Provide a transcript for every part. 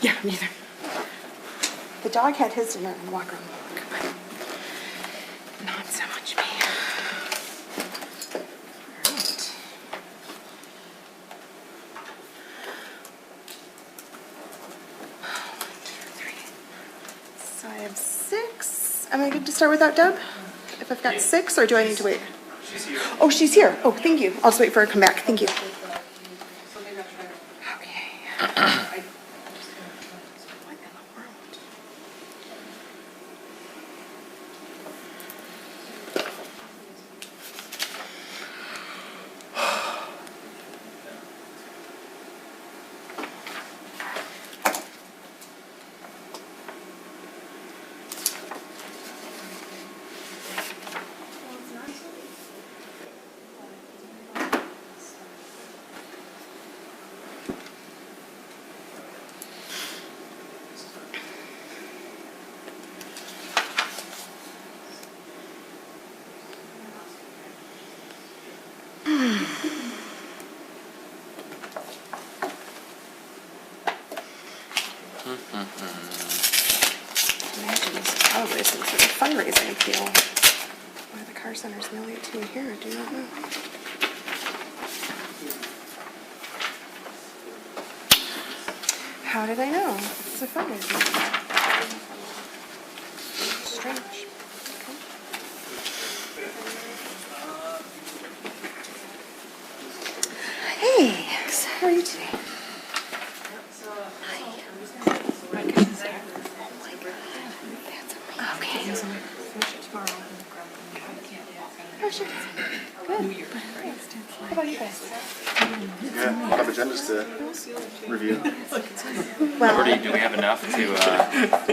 Yeah, neither. The dog had his dinner and walk around the park, but not so much me. Alright. So I have 6. Am I good to start without Deb? If I've got 6, or do I need to wait? She's here. Oh, she's here. Oh, thank you. I'll just wait for her to come back. Thank you. Okay. What in the world? Imagine this is probably some sort of fundraising appeal. Why the car center's mailing it to me here, I do not know. How did I know? It's a fundraising appeal. Strange. Okay. Hey, how are you today? Oh, sure. Good. How about you guys? Yeah, a lot of agendas to review. Well, Do we have enough to,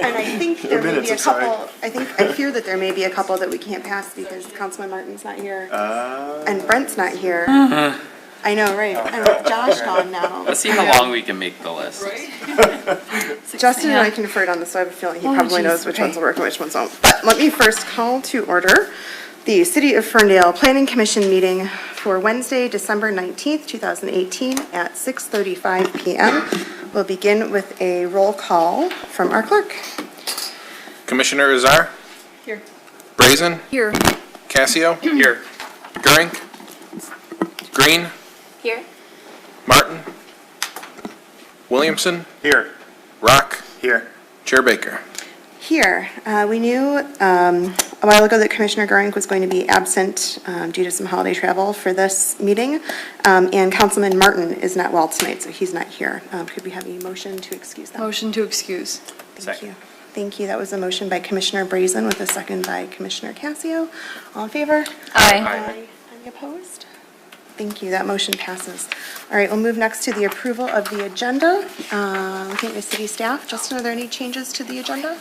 and I think there may be a minutes, I'm sorry. couple, I fear that there may be a couple that we can't pass because Councilman Martin's not here and Brent's not here. I know, right? And with Josh gone now. let's see how long we can make the list. Justin and I conferred on this, so I have a feeling he probably knows which ones will work and which ones won't. But let me first call to order the City of Ferndale Planning Commission meeting for Wednesday, December 19th, 2018 at 6:35 p.m. We'll begin with a roll call from our clerk. Commissioner Azar? Here. Brazen? Here. Cassio? Here. Gurink? Green? Here. Martin? Williamson? Here. Rock? Here. Chair Baker? Here. We knew a while ago that Commissioner Goring was going to be absent due to some holiday travel for this meeting, and Councilman Martin is not well tonight, so he's not here. Could we have a motion to excuse them? Motion to excuse. Thank Second. you. Thank you. That was a motion by Commissioner Brazen with a second by Commissioner Cassio. All in favor? Aye. Any opposed? Thank you. That motion passes. All right, we'll move next to the approval of the agenda. Looking at the city staff. Justin, are there any changes to the agenda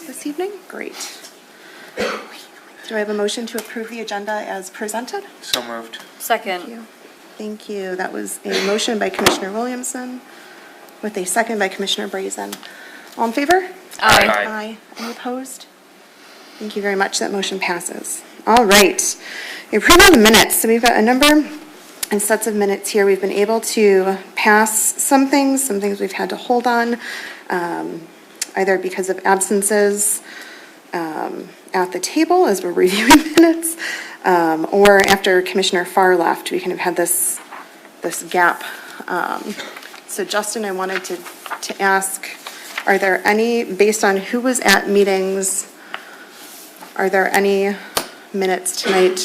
this evening? Great. Do I have a motion to approve the agenda as presented? So moved. Second. Thank you. Thank you. That was a motion by Commissioner Williamson with a second by Commissioner Brazen. All in favor? Aye. Aye. Any opposed? Thank you very much. That motion passes. All right. The approval of the minutes. So we've got a number and sets of minutes here. We've been able to pass some things we've had to hold on, either because of absences at the table as we're reviewing minutes, or after Commissioner Farr left, we kind of had this gap. So Justin, I wanted to ask, are there any, based on who was at meetings, are there any minutes tonight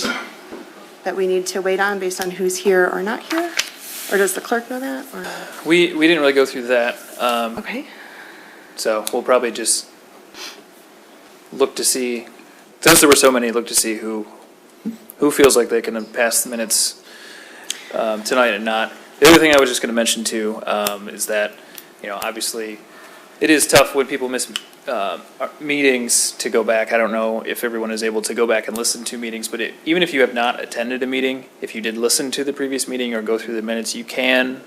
that we need to wait on based on who's here or not here? Or does the clerk know that? Or? We didn't really go through that, Okay. so we'll probably just look to see, since there were so many, look to see who feels like they can pass the minutes tonight and not. The other thing I was just going to mention too is that, obviously it is tough when people miss meetings to go back. I don't know if everyone is able to go back and listen to meetings, but even if you have not attended a meeting, if you did listen to the previous meeting or go through the minutes, you can,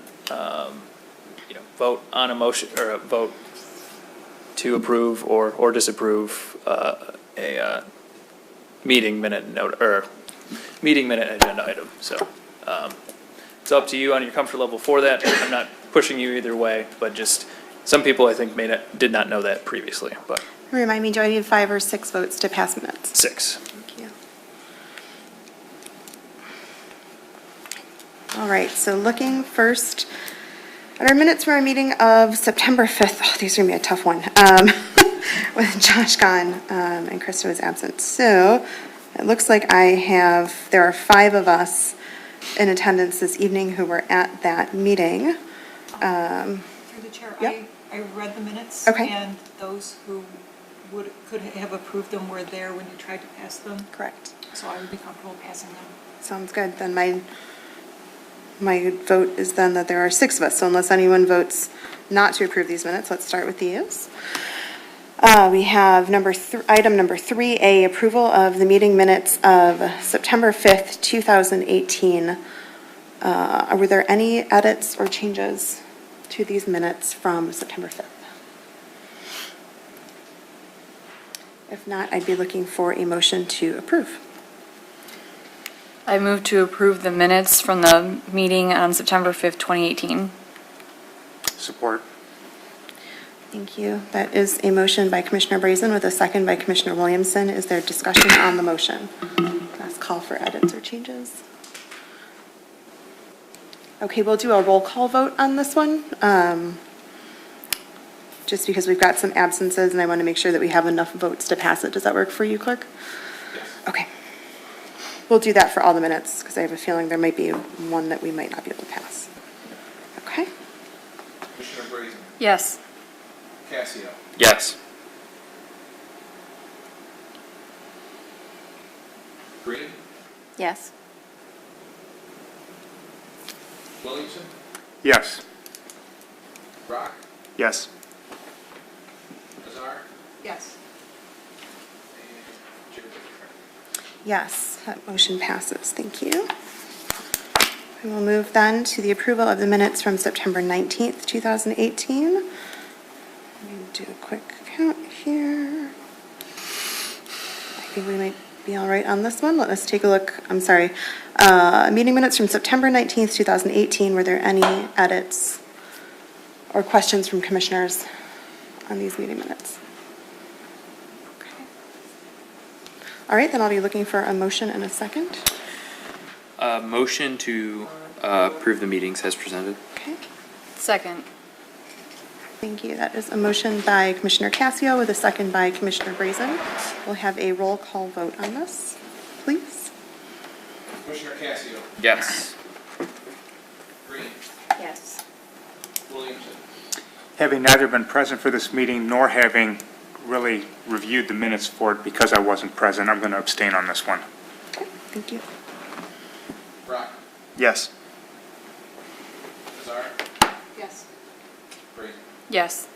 vote on a motion or vote to approve or disapprove a meeting minute note or meeting minute agenda item. So it's up to you on your comfort level for that. I'm not pushing you either way, but just Some people, I think, did not know that previously, but Remind me, do I need 5 or 6 votes to pass minutes? 6. Thank you. All right, so looking first at our minutes from our meeting of September 5th. Oh, these are going to be a tough one. With Josh gone and Krista was absent. So it looks like there are 5 of us in attendance this evening who were at that meeting. Through the chair, Yep. I read the minutes. Okay. And those who could have approved them were there when you tried to pass them. Correct. So I would be comfortable passing them. Sounds good. Then my vote is then that there are 6 of us. So unless anyone votes not to approve these minutes, let's start with these. We have item number 3A, approval of the meeting minutes of September 5th, 2018. Were there any edits or changes to these minutes from September 5th? If not, I'd be looking for a motion to approve. I move to approve the minutes from the meeting on September 5th, 2018. Support. Thank you. That is a motion by Commissioner Brazen with a second by Commissioner Williamson. Is there discussion on the motion? Last call for edits or changes. Okay, we'll do a roll call vote on this one. Just because we've got some absences and I want to make sure that we have enough votes to pass it. Does that work for you, Clerk? Yes. Okay. We'll do that for all the minutes because I have a feeling there might be one that we might not be able to pass. Okay. Commissioner Brazen. Yes. Casio. Yes. Green. Yes. Williamson. Yes. Rock. Yes. Azar. Yes. And Chair Baker. Yes, that motion passes. Thank you. We will move then to the approval of the minutes from September 19th, 2018. Let me do a quick count here. I think we might be all right on this one. Let us take a look. I'm sorry. Meeting minutes from September 19th, 2018. Were there any edits or questions from commissioners on these meeting minutes? Okay. All right, then I'll be looking for a motion and a second. Motion to approve the meetings as presented. Okay. Second. Thank you. That is a motion by Commissioner Casio with a second by Commissioner Brazen. We'll have a roll call vote on this, please. Commissioner Casio. Yes. Green. Yes. Williamson. Having neither been present for this meeting nor having really reviewed the minutes for it because I wasn't present, I'm going to abstain on this one. Okay, thank you. Rock. Yes. Azar. Yes. Brazen. Yes.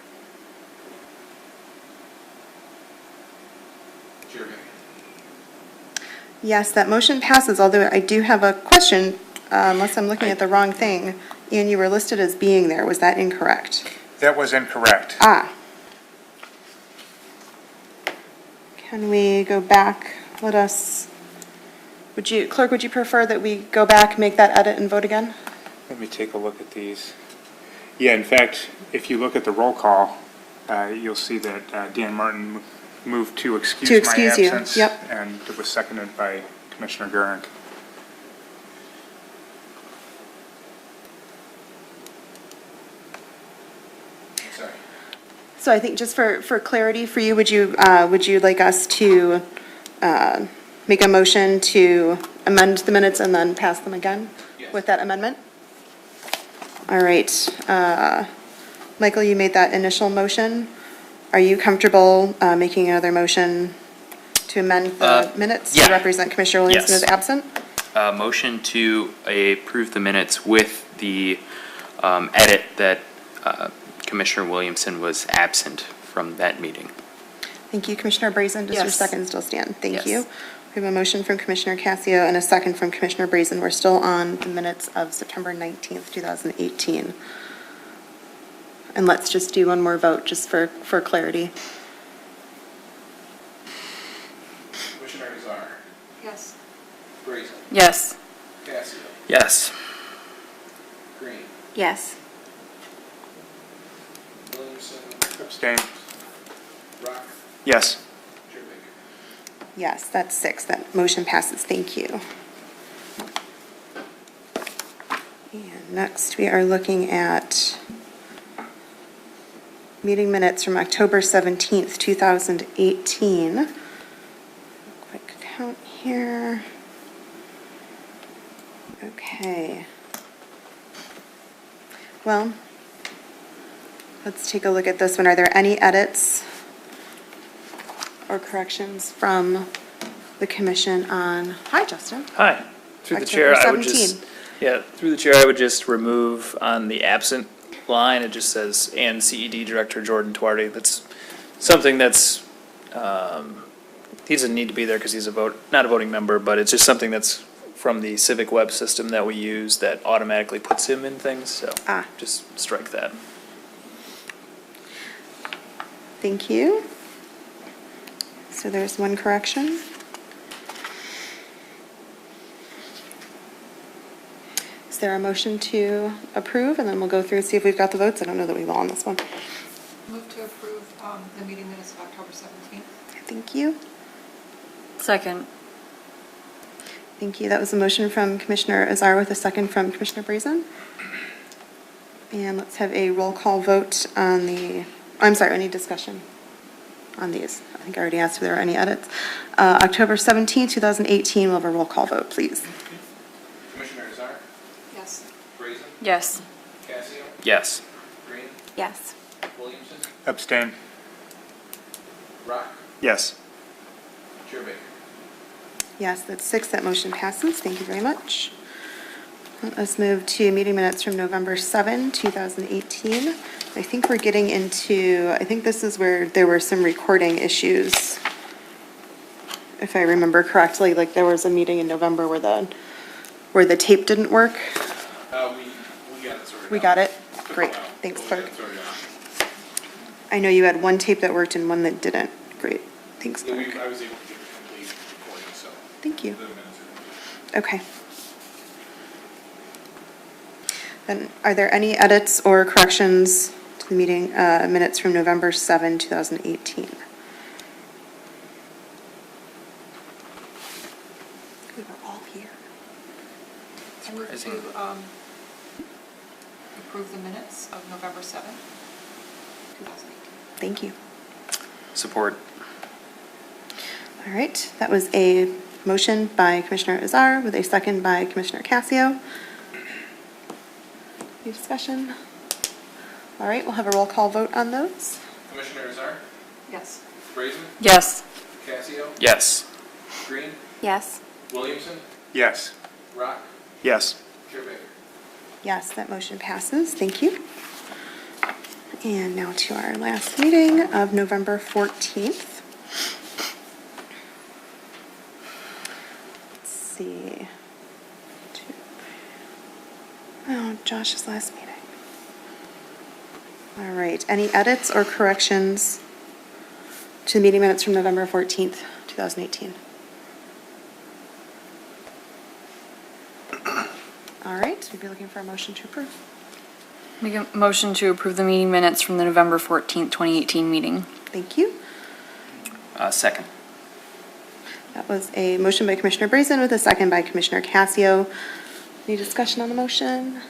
Chair Baker. Yes, that motion passes, although I do have a question, unless I'm looking at the wrong thing. Ian, you were listed as being there. Was that incorrect? That was incorrect. Ah. Can we go back? Clerk, would you prefer that we go back, make that edit, and vote again? Let me take a look at these. Yeah, in fact, if you look at the roll call, you'll see that Dan Martin moved to excuse my excuse you, absence. yep. And it was seconded by Commissioner Gurink. Sorry. So I think just for clarity for you, would you like us to make a motion to amend the minutes and then pass them again? Yes. With that amendment? All right. Michael, you made that initial motion. Are you comfortable making another motion to amend the minutes yeah. to represent Commissioner Williamson Yes. as absent? Motion to approve the minutes with the edit that Commissioner Williamson was absent from that meeting. Thank you, Commissioner Brazen. Does your Yes. second still stand? Thank Yes. you. We have a motion from Commissioner Casio and a second from Commissioner Brazen. We're still on the minutes of September 19th, 2018. And let's just do one more vote, just for clarity. Commissioner Azar. Yes. Brazen. Yes. Casio. Yes. Green. Yes. Williamson. Abstain. Rock, Yes. Chair Baker. Yes, that's 6. That motion passes. Thank you. And next, we are looking at meeting minutes from October 17th, 2018. Quick count here. Okay. Well, let's take a look at this one. Are there any edits or corrections from the commission on, hi, Justin. Hi. Through the October chair, I would 17. through the chair, I would just remove on the absent line, it just says, and CED Director Jordan Tuarty. That's something that's, he doesn't need to be there because he's not a voting member, but it's just something that's from the Civic Web system that we use that automatically puts him in things, so just strike that. Thank you. So there's one correction. Is there a motion to approve? And then we'll go through and see if we've got the votes. I don't know that we will on this one. Move to approve the meeting minutes of October 17th. Thank you. Second. Thank you. That was a motion from Commissioner Azar with a second from Commissioner Brazen. And let's have a roll call vote on any discussion on these. I think I already asked if there are any edits. October 17, 2018, we'll have a roll call vote, please. Commissioner Azar, Yes. Brazen, Yes. Casio, Yes. Green, Yes. Williamson, Abstain. Rock, Yes. Chair Baker. Yes, that's 6. That motion passes. Thank you very much. Let us move to meeting minutes from November 7, 2018. I think we're getting into, I think this is where there were some recording issues. If I remember correctly, like there was a meeting in November where the tape didn't work. We got it sorted out. We got it? Took a Great. while, Thanks, but we got clerk. it sorted out. I know you had one tape that worked and one that didn't. Great. Thanks, Yeah, clerk. I was able to get the complete recording, so. Thank you. the minutes are- Okay. Then, are there any edits or corrections to the meeting minutes from November 7, 2018? We were all here. I move Surprising. to approve the minutes of November 7th, 2018. Thank you. Support. All right, that was a motion by Commissioner Azar with a second by Commissioner Casio. Any discussion? All right, we'll have a roll call vote on those. Commissioner Azar, Yes. Brazen, Yes. Casio, Yes. Green, Yes. Williamson, Yes. Rock, Yes. Chair Baker. Yes, that motion passes. Thank you. And now to our last meeting of November 14th. Let's see. Oh, Josh's last meeting. All right, any edits or corrections to the meeting minutes from November 14th, 2018? All right, we'd be looking for a motion to approve. Make a motion to approve the meeting minutes from the November 14th, 2018 meeting. Thank you. Second. That was a motion by Commissioner Brazen with a second by Commissioner Casio. Any discussion on the motion?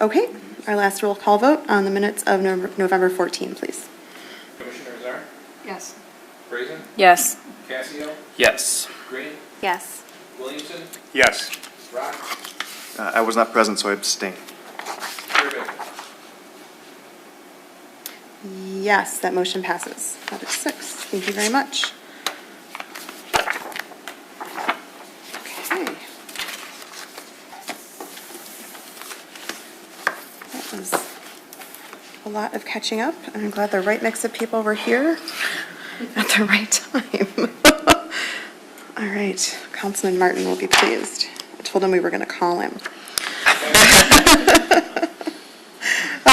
Okay, our last roll call vote on the minutes of November 14, please. Commissioner Azar, Yes. Brazen, Yes. Casio, Yes. Green, Yes. Williamson, Yes. Rock, I was not present, so I abstain. Chair Baker. Yes, that motion passes. That is 6. Thank you very much. Okay. That was a lot of catching up, and I'm glad the right mix of people were here at the right time. All right, Councilman Martin will be pleased. I told him we were going to call him.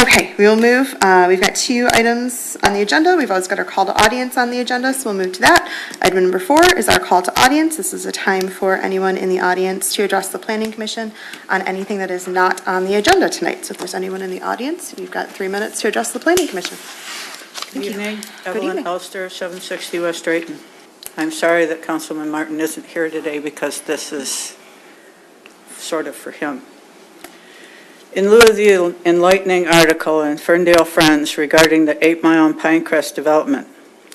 Okay, we will move. We've got 2 items on the agenda. We've always got our call to audience on the agenda, so we'll move to that. Item number 4 is our call to audience. This is a time for anyone in the audience to address the Planning Commission on anything that is not on the agenda tonight. So if there's anyone in the audience, you've got 3 minutes to address the Planning Commission. Good evening, Good Evelyn evening. Elster, 760 West Drayton. I'm sorry that Councilman Martin isn't here today because this is sort of for him. In lieu of the enlightening article in Ferndale Friends regarding the 8 Mile and Pinecrest development,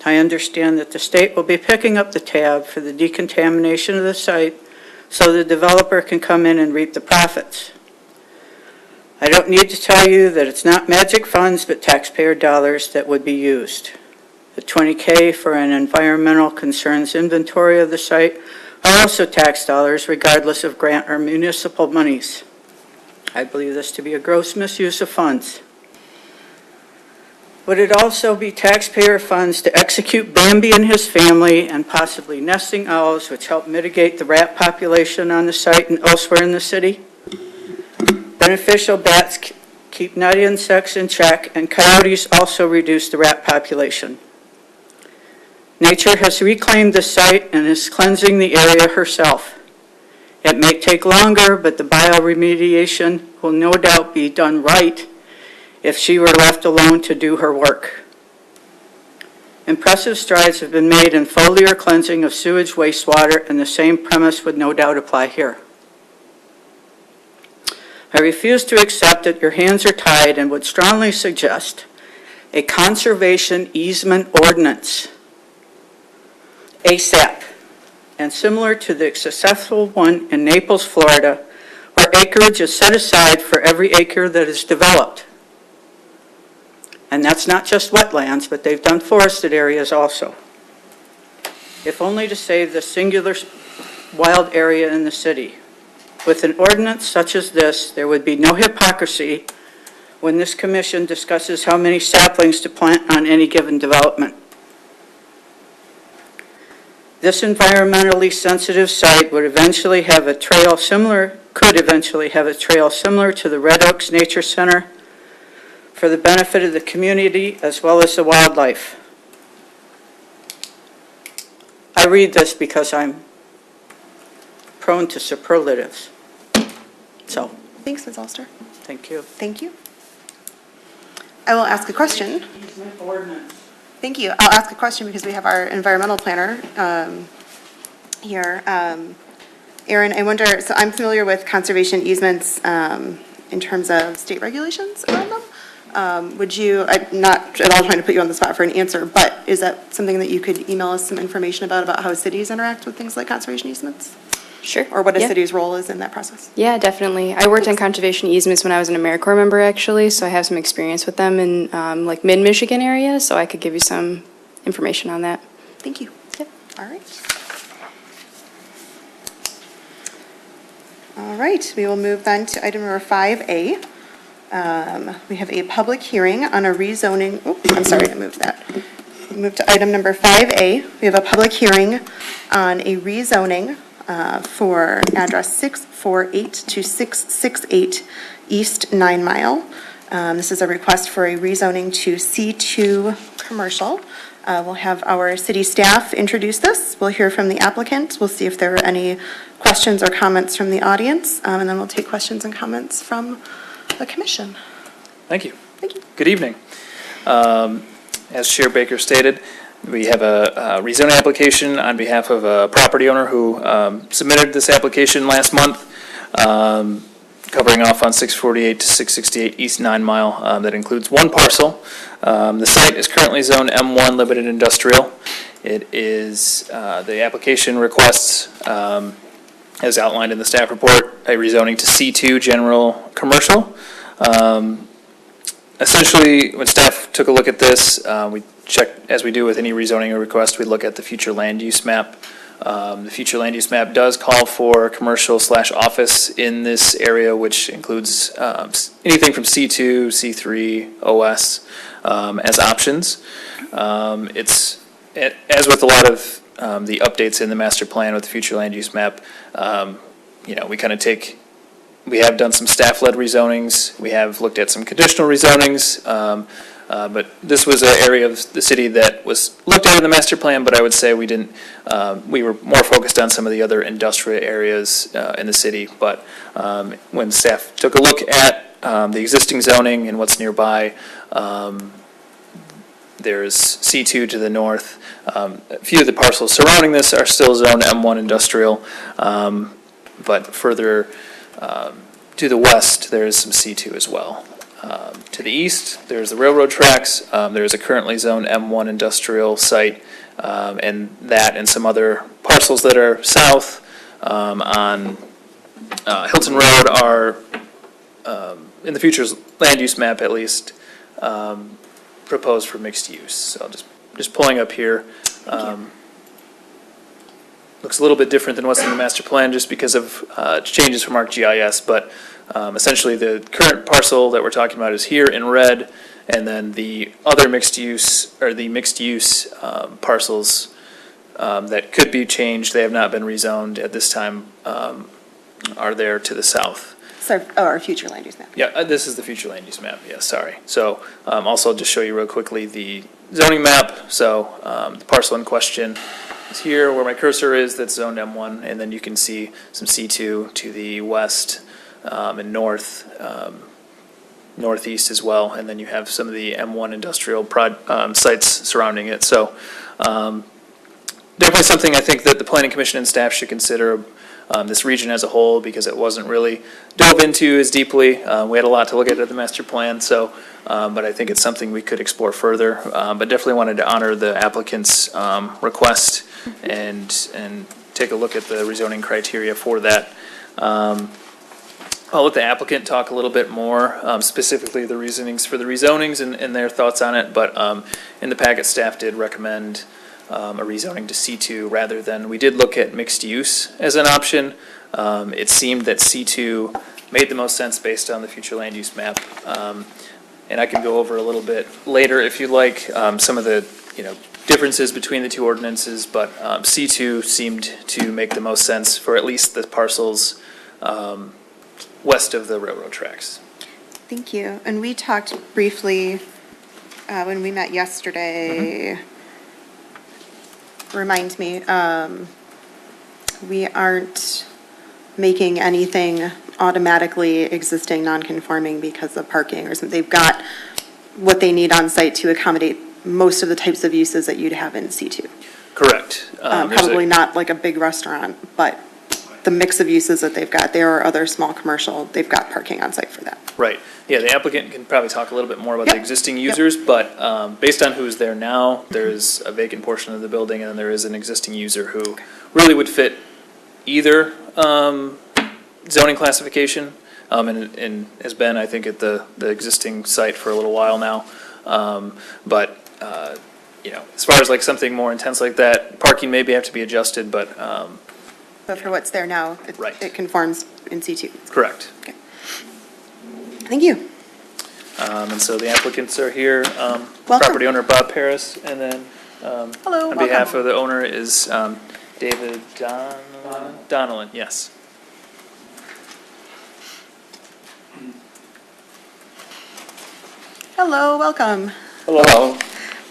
I understand that the state will be picking up the tab for the decontamination of the site so the developer can come in and reap the profits. I don't need to tell you that it's not magic funds but taxpayer dollars that would be used. The $20K for an environmental concerns inventory of the site are also tax dollars regardless of grant or municipal monies. I believe this to be a gross misuse of funds. Would it also be taxpayer funds to execute Bambi and his family and possibly nesting owls, which help mitigate the rat population on the site and elsewhere in the city? Beneficial bats keep nut insects in check, and coyotes also reduce the rat population. Nature has reclaimed the site and is cleansing the area herself. It may take longer, but the bioremediation will no doubt be done right if she were left alone to do her work. Impressive strides have been made in foliar cleansing of sewage wastewater, and the same premise would no doubt apply here. I refuse to accept that your hands are tied and would strongly suggest a conservation easement ordinance, ASAP, and similar to the successful one in Naples, Florida, where acreage is set aside for every acre that is developed. And that's not just wetlands, but they've done forested areas also. If only to save the singular wild area in the city. With an ordinance such as this, there would be no hypocrisy when this commission discusses how many saplings to plant on any given development. This environmentally sensitive site would eventually have a trail similar, could eventually have a trail similar to the Red Oaks Nature Center for the benefit of the community as well as the wildlife. I read this because I'm prone to superlatives. So, Thanks, Ms. Alster. thank you. Thank you. I will ask a question. Easement ordinance. Thank you. I'll ask a question because we have our environmental planner here. Aaron, I wonder, so I'm familiar with conservation easements in terms of state regulations around them. Would you, I'm not at all trying to put you on the spot for an answer, but is that something that you could email us some information about how cities interact with things like conservation easements? Sure. Or what a Yeah. city's role is in that process? Yeah, definitely. I worked on conservation easements when I was an AmeriCorps member, actually, so I have some experience with them in like mid-Michigan area, so I could give you some information on that. Thank you. Yep. All right. All right, we will move then to item number 5A. We have a public hearing on a rezoning, oh, I'm sorry, I moved that. Move to item number 5A. We have a public hearing on a rezoning for address 648 to 668 East 9 Mile. This is a request for a rezoning to C2 commercial. We'll have our city staff introduce this. We'll hear from the applicant. We'll see if there are any questions or comments from the audience, and then we'll take questions and comments from the commission. Thank you. Thank you. Good evening. As Chair Baker stated, we have a rezoning application on behalf of a property owner who submitted this application last month, covering off on 648 to 668 East 9 Mile. That includes one parcel. The site is currently zoned M1 Limited Industrial. It is, the application requests, as outlined in the staff report, a rezoning to C2 General Commercial. Essentially, when staff took a look at this, we checked, as we do with any rezoning request, we look at the future land use map. The future land use map does call for commercial/office in this area, which includes anything from C2, C3, OS as options. It's, as with a lot of the updates in the master plan with the future land use map, you know, we kind of take, we have done some staff-led rezonings, we have looked at some conditional rezonings, but this was an area of the city that was looked at in the master plan, but I would say we didn't, we were more focused on some of the other industrial areas in the city. But when staff took a look at the existing zoning and what's nearby, There's C2 to the north. A few of the parcels surrounding this are still zone M1 industrial, but further to the west, there is some C2 as well. To the east, there's the railroad tracks. There's a currently zone M1 industrial site, and that and some other parcels that are south on Hilton Road are, in the future's land use map at least, proposed for mixed use. So just pulling up here. Looks a little bit different than what's in the master plan just because of changes from ArcGIS, but essentially the current parcel that we're talking about is here in red, and then the other mixed use, or the mixed use parcels that could be changed, they have not been rezoned at this time, are there to the south. So, our future land use map. Yeah, this is the future land use map, yeah, sorry. So also just show you real quickly the zoning map. So the parcel in question is here where my cursor is, that's zoned M1, and then you can see some C2 to the west and north, northeast as well, and then you have some of the M1 industrial sites surrounding it. So definitely something I think that the Planning Commission and staff should consider, this region as a whole, because it wasn't really dove into as deeply. We had a lot to look at the master plan, so, but I think it's something we could explore further. But definitely wanted to honor the applicant's request and take a look at the rezoning criteria for that. I'll let the applicant talk a little bit more, specifically the reasonings for the rezonings and their thoughts on it, but in the packet, staff did recommend a rezoning to C2 rather than, we did look at mixed use as an option. It seemed that C2 made the most sense based on the future land use map. And I can go over a little bit later if you like, some of the, differences between the two ordinances, but C2 seemed to make the most sense for at least the parcels west of the railroad tracks. Thank you. And we talked briefly when we met yesterday. Remind me, we aren't making anything automatically existing non-conforming because of parking or something. They've got what they need on site to accommodate most of the types of uses that you'd have in C2. Correct. Probably not like a big restaurant, but the mix of uses that they've got, there are other small commercial, they've got parking on site for that. Right. Yeah, the applicant can probably talk a little bit more about the Yep. existing users, but based on who's there now, there's a vacant portion of the building, and then there is an existing user who really would fit either zoning classification, and has been, I think, at the existing site for a little while now. But as far as like something more intense like that, parking maybe have to be adjusted, but But for what's there now, Right. it conforms in C2. correct. Okay. Thank you. And so the applicants are here, Welcome. property owner Bob Paris, and then Hello, on behalf welcome. of the owner is David Donnellan, yes. Hello, welcome. Hello.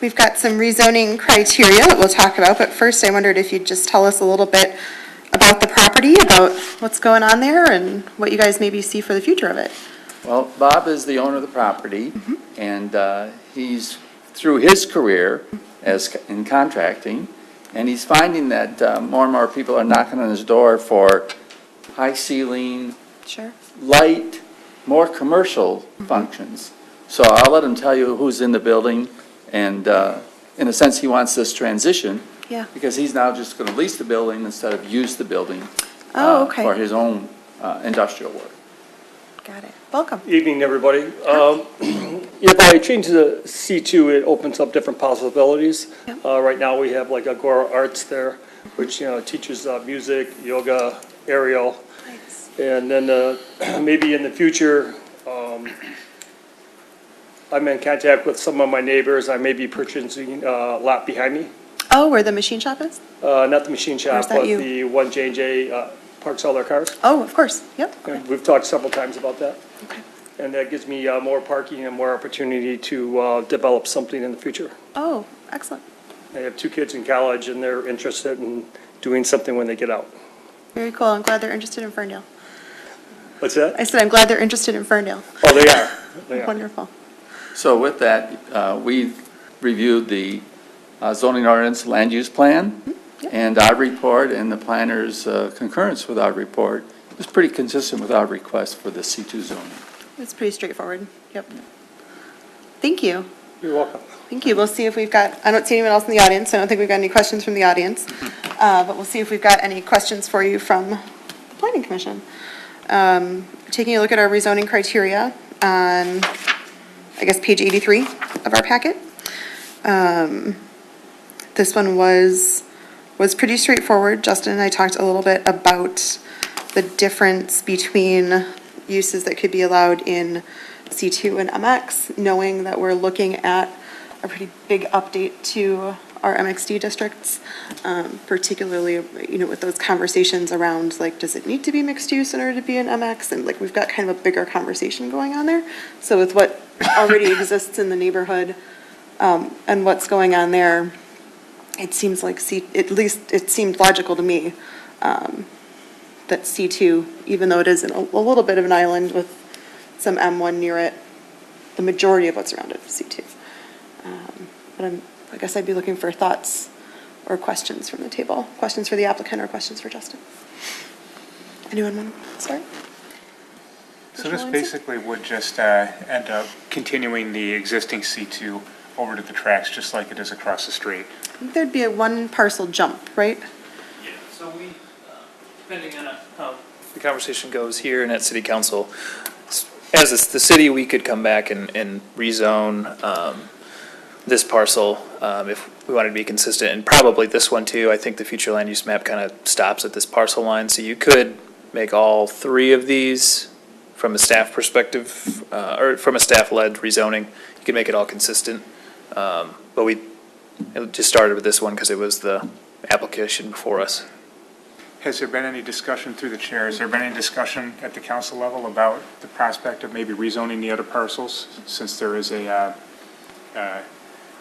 We've got some rezoning criteria that we'll talk about, but first I wondered if you'd just tell us a little bit about the property, about what's going on there, and what you guys maybe see for the future of it. Well, Bob is the owner of the property, and he's, through his career in contracting, and he's finding that more and more people are knocking on his door for high ceiling, Sure. light, more commercial functions. So I'll let him tell you who's in the building, and in a sense, he wants this transition. Yeah. Because he's now just going to lease the building instead of use the building Oh, okay. for his own industrial work. Got it. Welcome. Evening, everybody. If I change the C2, it opens up different possibilities. Yep. Right now, we have like Agora Arts there, which, teaches music, yoga, aerial. Nice. And then maybe in the future, I'm in contact with some of my neighbors. I may be purchasing a lot behind me. Oh, where the machine shop is? Not the machine shop, that but you? the one J&J parks all their cars. Oh, of course. Yep. And we've talked several times about that. Okay. And that gives me more parking and more opportunity to develop something in the future. Oh, excellent. I have 2 kids in college, and they're interested in doing something when they get out. Very cool. I'm glad they're interested in Ferndale. What's that? I said I'm glad they're interested in Ferndale. Oh, they are. They are. Wonderful. So with that, we've reviewed the zoning ordinance land use plan, and our report and the planner's concurrence with our report was pretty consistent with our request for the C2 zoning. It's pretty straightforward. Yep. Thank you. You're welcome. Thank you. We'll see if we've got, I don't see anyone else in the audience. I don't think we've got any questions from the audience. But we'll see if we've got any questions for you from the Planning Commission. Taking a look at our rezoning criteria on, I guess, page 83 of our packet. This one was pretty straightforward. Justin and I talked a little bit about the difference between uses that could be allowed in C2 and MX, knowing that we're looking at a pretty big update to our MXD districts, particularly, with those conversations around, like, does it need to be mixed use in order to be an MX? And, like, we've got kind of a bigger conversation going on there. So with what already exists in the neighborhood and what's going on there, it seems like at least it seemed logical to me that C2, even though it is in a little bit of an island with some M1 near it, the majority of what's around it is C2. But I guess I'd be looking for thoughts or questions from the table. Questions for the applicant or questions for Justin? Anyone want to start? So this basically would just end up continuing the existing C2 over to the tracks, just like it is across the street. I think there'd be a one parcel jump, right? Yeah, so we, depending on how the conversation goes here and at city council, as the city, we could come back and rezone this parcel if we wanted to be consistent, and probably this one too. I think the future land use map kind of stops at this parcel line, so you could make all three of these from a staff perspective, or from a staff-led rezoning. You could make it all consistent, but it just started with this one because it was the application before us. Has there been any discussion through the chair? Has there been any discussion at the council level about the prospect of maybe rezoning the other parcels, since there is a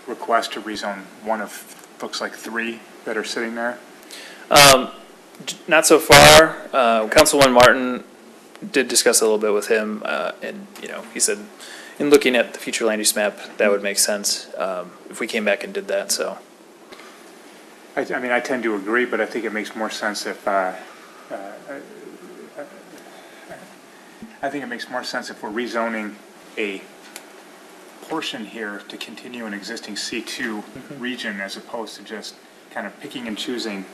request to rezone one of, looks like 3 that are sitting there? Not so far. Councilman Martin did discuss a little bit with him, and he said, in looking at the future land use map, that would make sense if we came back and did that. So, I mean, I tend to agree, but I think it makes more sense if I think it makes more sense if we're rezoning a portion here to continue an existing C2 region, as opposed to just kind of picking and choosing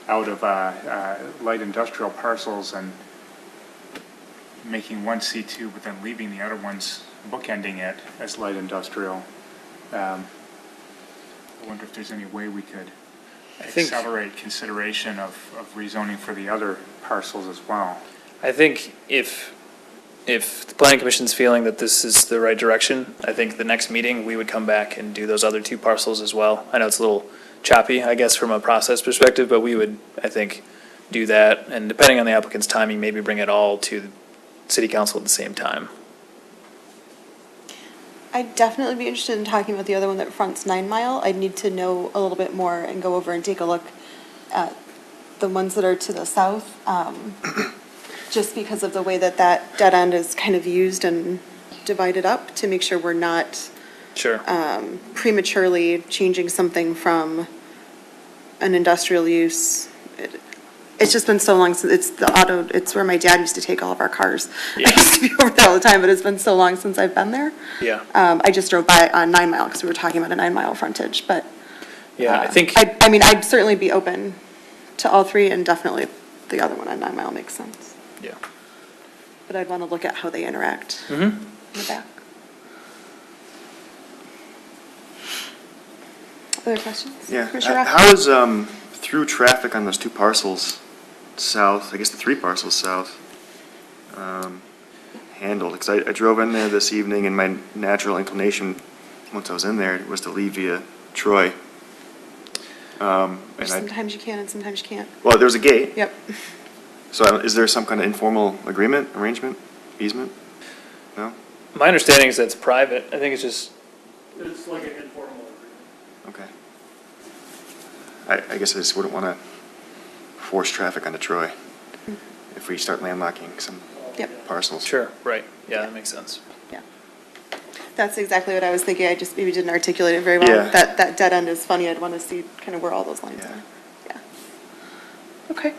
out of light industrial parcels and making one C2, but then leaving the other ones, bookending it as light industrial. I wonder if there's any way we could accelerate consideration of rezoning for the other parcels as well. I think if the planning commission's feeling that this is the right direction, I think the next meeting we would come back and do those other 2 parcels as well. I know it's a little choppy, I guess, from a process perspective, but we would, I think, do that, and depending on the applicant's timing, maybe bring it all to the city council at the same time. I'd definitely be interested in talking about the other one that fronts 9 Mile. I'd need to know a little bit more and go over and take a look at the ones that are to the south, just because of the way that dead end is kind of used and divided up, to make sure we're not prematurely changing something from an industrial use. It's just been so long since it's where my dad used to take all of our cars. Yeah. I used to be over there all the time, but it's been so long since I've been there. Yeah. I just drove by on 9 Mile because we were talking about a 9 Mile frontage, but yeah, I think I mean, I'd certainly be open to all 3, and definitely the other one on 9 Mile makes sense. Yeah. But I'd want to look at how they interact in the back. Other questions? Yeah. Commissioner Rock? How is through traffic on those 2 parcels south, I guess the 3 parcels south, handled? Because I drove in there this evening, and my natural inclination once I was in there was to leave via Troy. And sometimes you can and sometimes you can't. Well, there's a gate. Yep. So is there some kind of informal agreement, arrangement, easement? No? My understanding is that it's private. I think it's like an informal agreement. Okay. I guess I just wouldn't want to force traffic onto Troy if we start landlocking some parcels. Sure, right. Yeah, that makes sense. Yeah. That's exactly what I was thinking. I just maybe didn't articulate it very well. Yeah. That dead end is funny. I'd want to see kind of where all those lines Yeah. are. Yeah. Okay.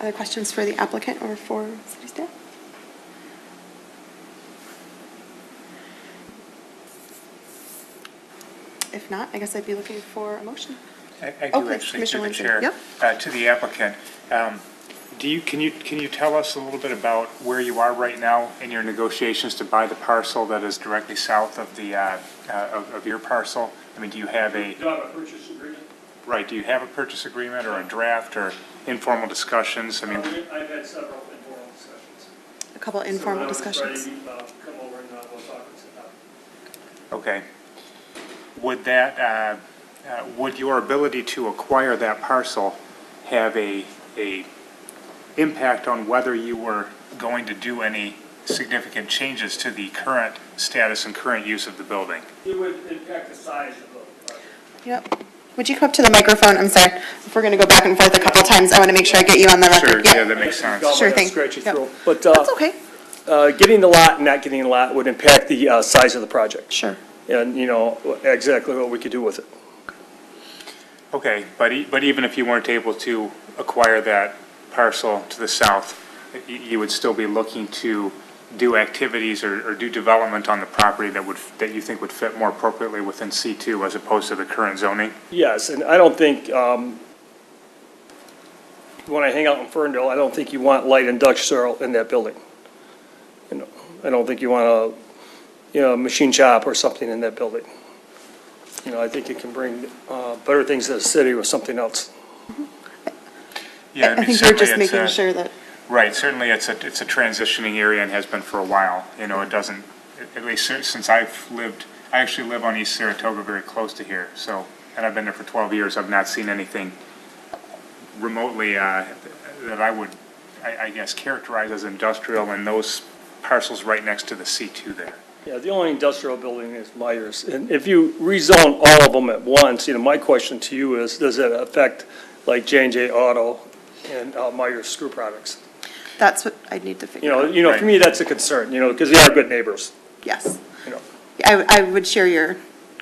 Other questions for the applicant or for city staff? If not, I guess I'd be looking for a motion. I Oh, do please, actually, Commissioner through the Williamson. chair. To the applicant, can you tell us a little bit about where you are right now in your negotiations to buy the parcel that is directly south of the, of your parcel? I mean, do you have a? Do you have a purchase agreement? Right, do you have a purchase agreement or a draft or informal discussions? I mean, I've had several informal discussions. A couple informal So discussions. when I was ready, come over and we'll talk and sit down. okay. Would that, would your ability to acquire that parcel have a impact on whether you were going to do any significant changes to the current status and current use of the building? It would impact the size of the project. Yep. Would you come up to the microphone? I'm sorry. If we're going to go back and forth a couple times, I want to make sure I get you on the record. Sure, Yep. yeah, that makes sense. Sure thing. Scratchy Yep. throat. But That's okay. getting the lot and not getting the lot would impact the size of the project. Sure. And, exactly what we could do with it. Okay, but even if you weren't able to acquire that parcel to the south, you would still be looking to do activities or do development on the property that you think would fit more appropriately within C2 as opposed to the current zoning? Yes, and I don't think, when I hang out in Ferndale, I don't think you want light industrial in that building. I don't think you want a machine shop or something in that building. I think it can bring better things to the city with something else. Yeah, I think you're just making sure that. Right, certainly it's a transitioning area and has been for a while. It doesn't, at least since I actually live on East Saratoga, very close to here, and I've been there for 12 years. I've not seen anything remotely that I would, I guess, characterize as industrial in those parcels right next to the C2 there. Yeah, the only industrial building is Myers. And if you rezone all of them at once, my question to you is, does it affect like J&J Auto and Myers Screw Products? That's what I'd need to figure out. For me, that's a concern, because they are good neighbors. Yes. You know. I would share your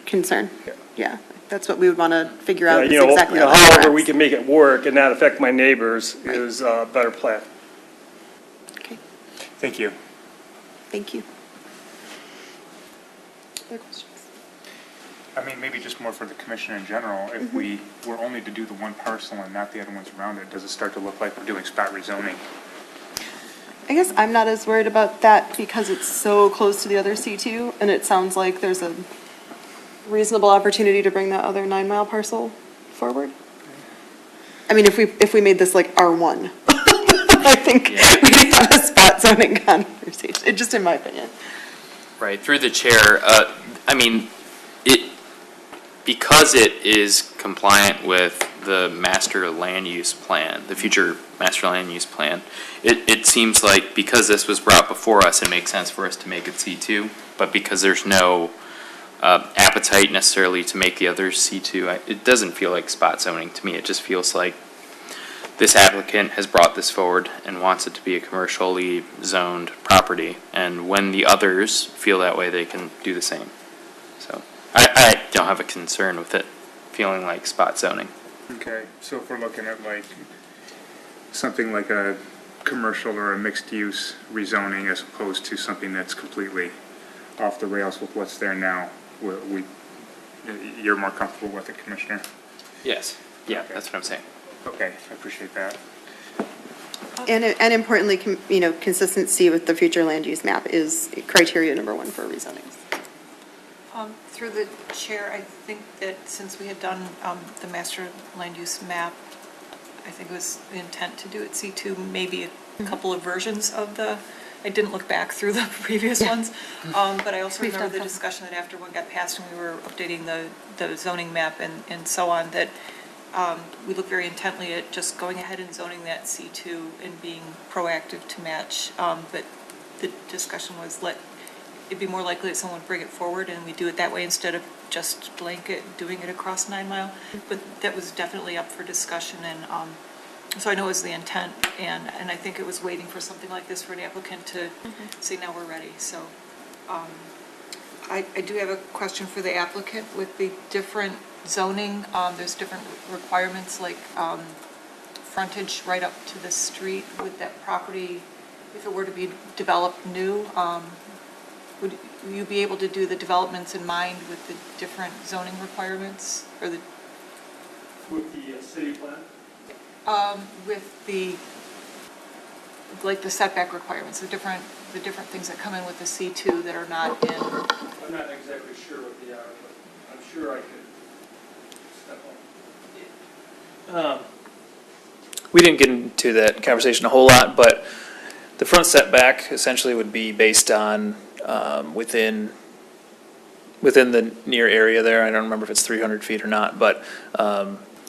concern. Yeah. Yeah. That's what we would want to figure out. Yeah, is exactly how that however interacts. we can make it work and not affect my neighbors is a better plan. Okay. Thank you. Thank you. Other questions? I mean, maybe just more for the commission in general, if we were only to do the one parcel and not the other ones around it, does it start to look like we're doing spot rezoning? I guess I'm not as worried about that because it's so close to the other C2, and it sounds like there's a reasonable opportunity to bring that other 9-mile parcel forward. I mean, if we made this like R1, I think we'd have a spot zoning conversation, just in my opinion. Right, through the chair, because it is compliant with the master land use plan, the future master land use plan, it seems like because this was brought before us, it makes sense for us to make it C2, but because there's no appetite necessarily to make the others C2, it doesn't feel like spot zoning to me. It just feels like this applicant has brought this forward and wants it to be a commercially zoned property, and when the others feel that way, they can do the same. So I don't have a concern with it feeling like spot zoning. Okay, so if we're looking at like something like a commercial or a mixed-use rezoning as opposed to something that's completely off the rails with what's there now, you're more comfortable with it, Commissioner? Yes. Yeah, that's what I'm saying. Okay, I appreciate that. And importantly, consistency with the future land use map is criteria number 1 for rezonings. Through the chair, I think that since we had done the master land use map, I think it was the intent to do it C2, maybe a couple of versions of I didn't look back through the previous ones, but I also remember the discussion that after one got passed and we were updating the zoning map and so on, that we looked very intently at just going ahead and zoning that C2 and being proactive to match, but the discussion was it'd be more likely that someone would bring it forward and we do it that way instead of just blanket doing it across 9 Mile. But that was definitely up for discussion, and So I know it was the intent, and I think it was waiting for something like this for an applicant to say, now we're ready. So I do have a question for the applicant with the different zoning. There's different requirements like frontage right up to the street with that property. If it were to be developed new, would you be able to do the developments in mind with the different zoning requirements or the? With the city plan? With the, like the setback requirements, the different things that come in with the C2 that are not in. I'm not exactly sure what they are, but I'm sure I could step up. We didn't get into that conversation a whole lot, but the front setback essentially would be based on within the near area there. I don't remember if it's 300 feet or not, but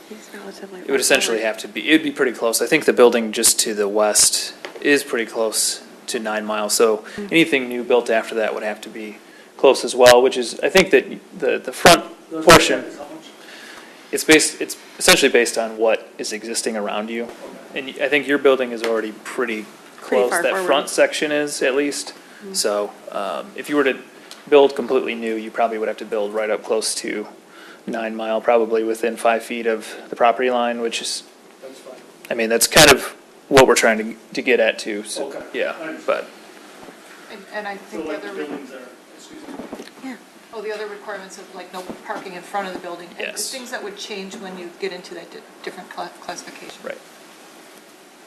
it would essentially have to be, it'd be pretty close. I think the building just to the west is pretty close to 9 Mile, so anything new built after that would have to be close as well, which is, I think that the front portion, it's essentially based on what is existing around you. And I think your building is already pretty close, far that forward. front section is at least. So if you were to build completely new, you probably would have to build right up close to 9 Mile, probably within 5 feet of the property line, which is, That's fine. I mean, that's kind of what we're trying to get at too, so, Okay. yeah, but. And I So think the like the other, buildings are, excuse me. the other requirements of like no parking in front of the building. and Yes. Things that would change when you get into that different classification. Right.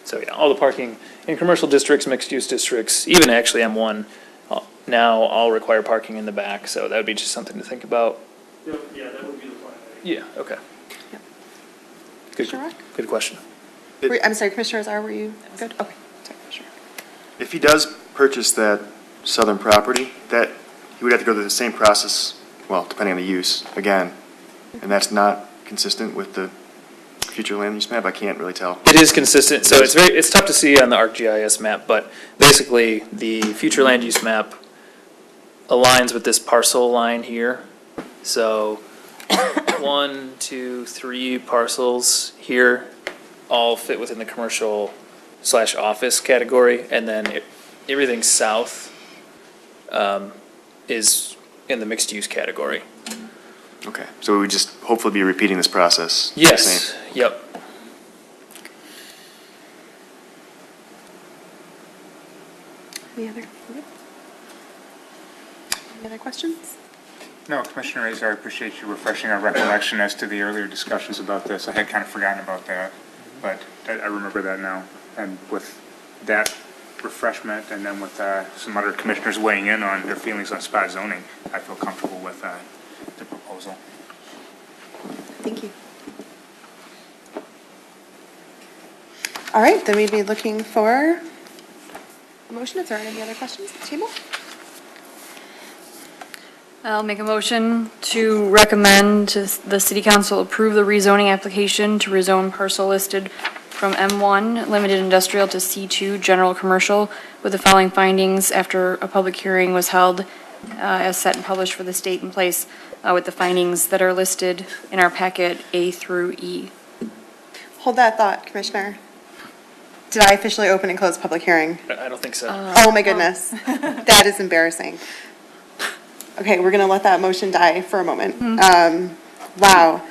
So, yeah, all the parking in commercial districts, mixed-use districts, even actually M1, now all require parking in the back, so that would be just something to think about. Yeah, that would be the plan. Yeah, okay. Yep. Good, Commissioner Rock? good question. I'm sorry, Commissioner Azar, were you good? Okay, sorry, Commissioner. If he does purchase that southern property, that, he would have to go through the same process, well, depending on the use, again, and that's not consistent with the future land use map, I can't really tell. It is consistent, so it's tough to see on the ArcGIS map, but basically, the future land use map aligns with this parcel line here. So, 1, 2, 3 parcels here all fit within the commercial/office category, and then everything south is in the mixed-use category. Okay, so we would just hopefully be repeating this process. the Yes, same. yep. Any other questions? No, Commissioner Azar, I appreciate you refreshing our recollection as to the earlier discussions about this. I had kind of forgotten about that, but I remember that now. And with that refreshment, and then with some other commissioners weighing in on their feelings on spot zoning, I feel comfortable with the proposal. Thank you. All right, then we'd be looking for a motion. If there aren't any other questions at the table? I'll make a motion to recommend to the city council approve the rezoning application to rezone parcel listed from M1 Limited Industrial to C2 General Commercial with the following findings after a public hearing was held as set and published for this date and place with the findings that are listed in our packet A through E. Hold that thought, Commissioner. Did I officially open and close public hearing? I don't think so. Oh, my goodness. That is embarrassing. Okay, we're going to let that motion die for a moment. Wow.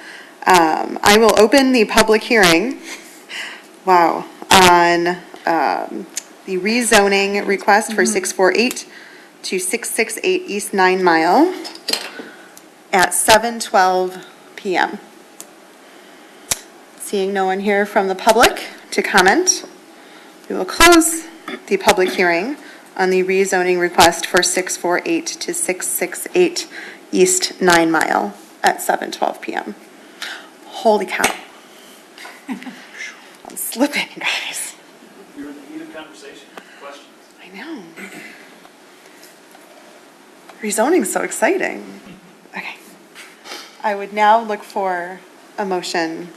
I will open the public hearing, wow, on the rezoning request for 648 to 668 East 9 Mile at 7:12 PM. Seeing no one here from the public to comment, we will close the public hearing on the rezoning request for 648 to 668 East 9 Mile at 7:12 PM. Holy cow. I'm slipping, guys. You're in the heat of conversation. Questions? I know. Rezoning's so exciting. Okay. I would now look for a motion.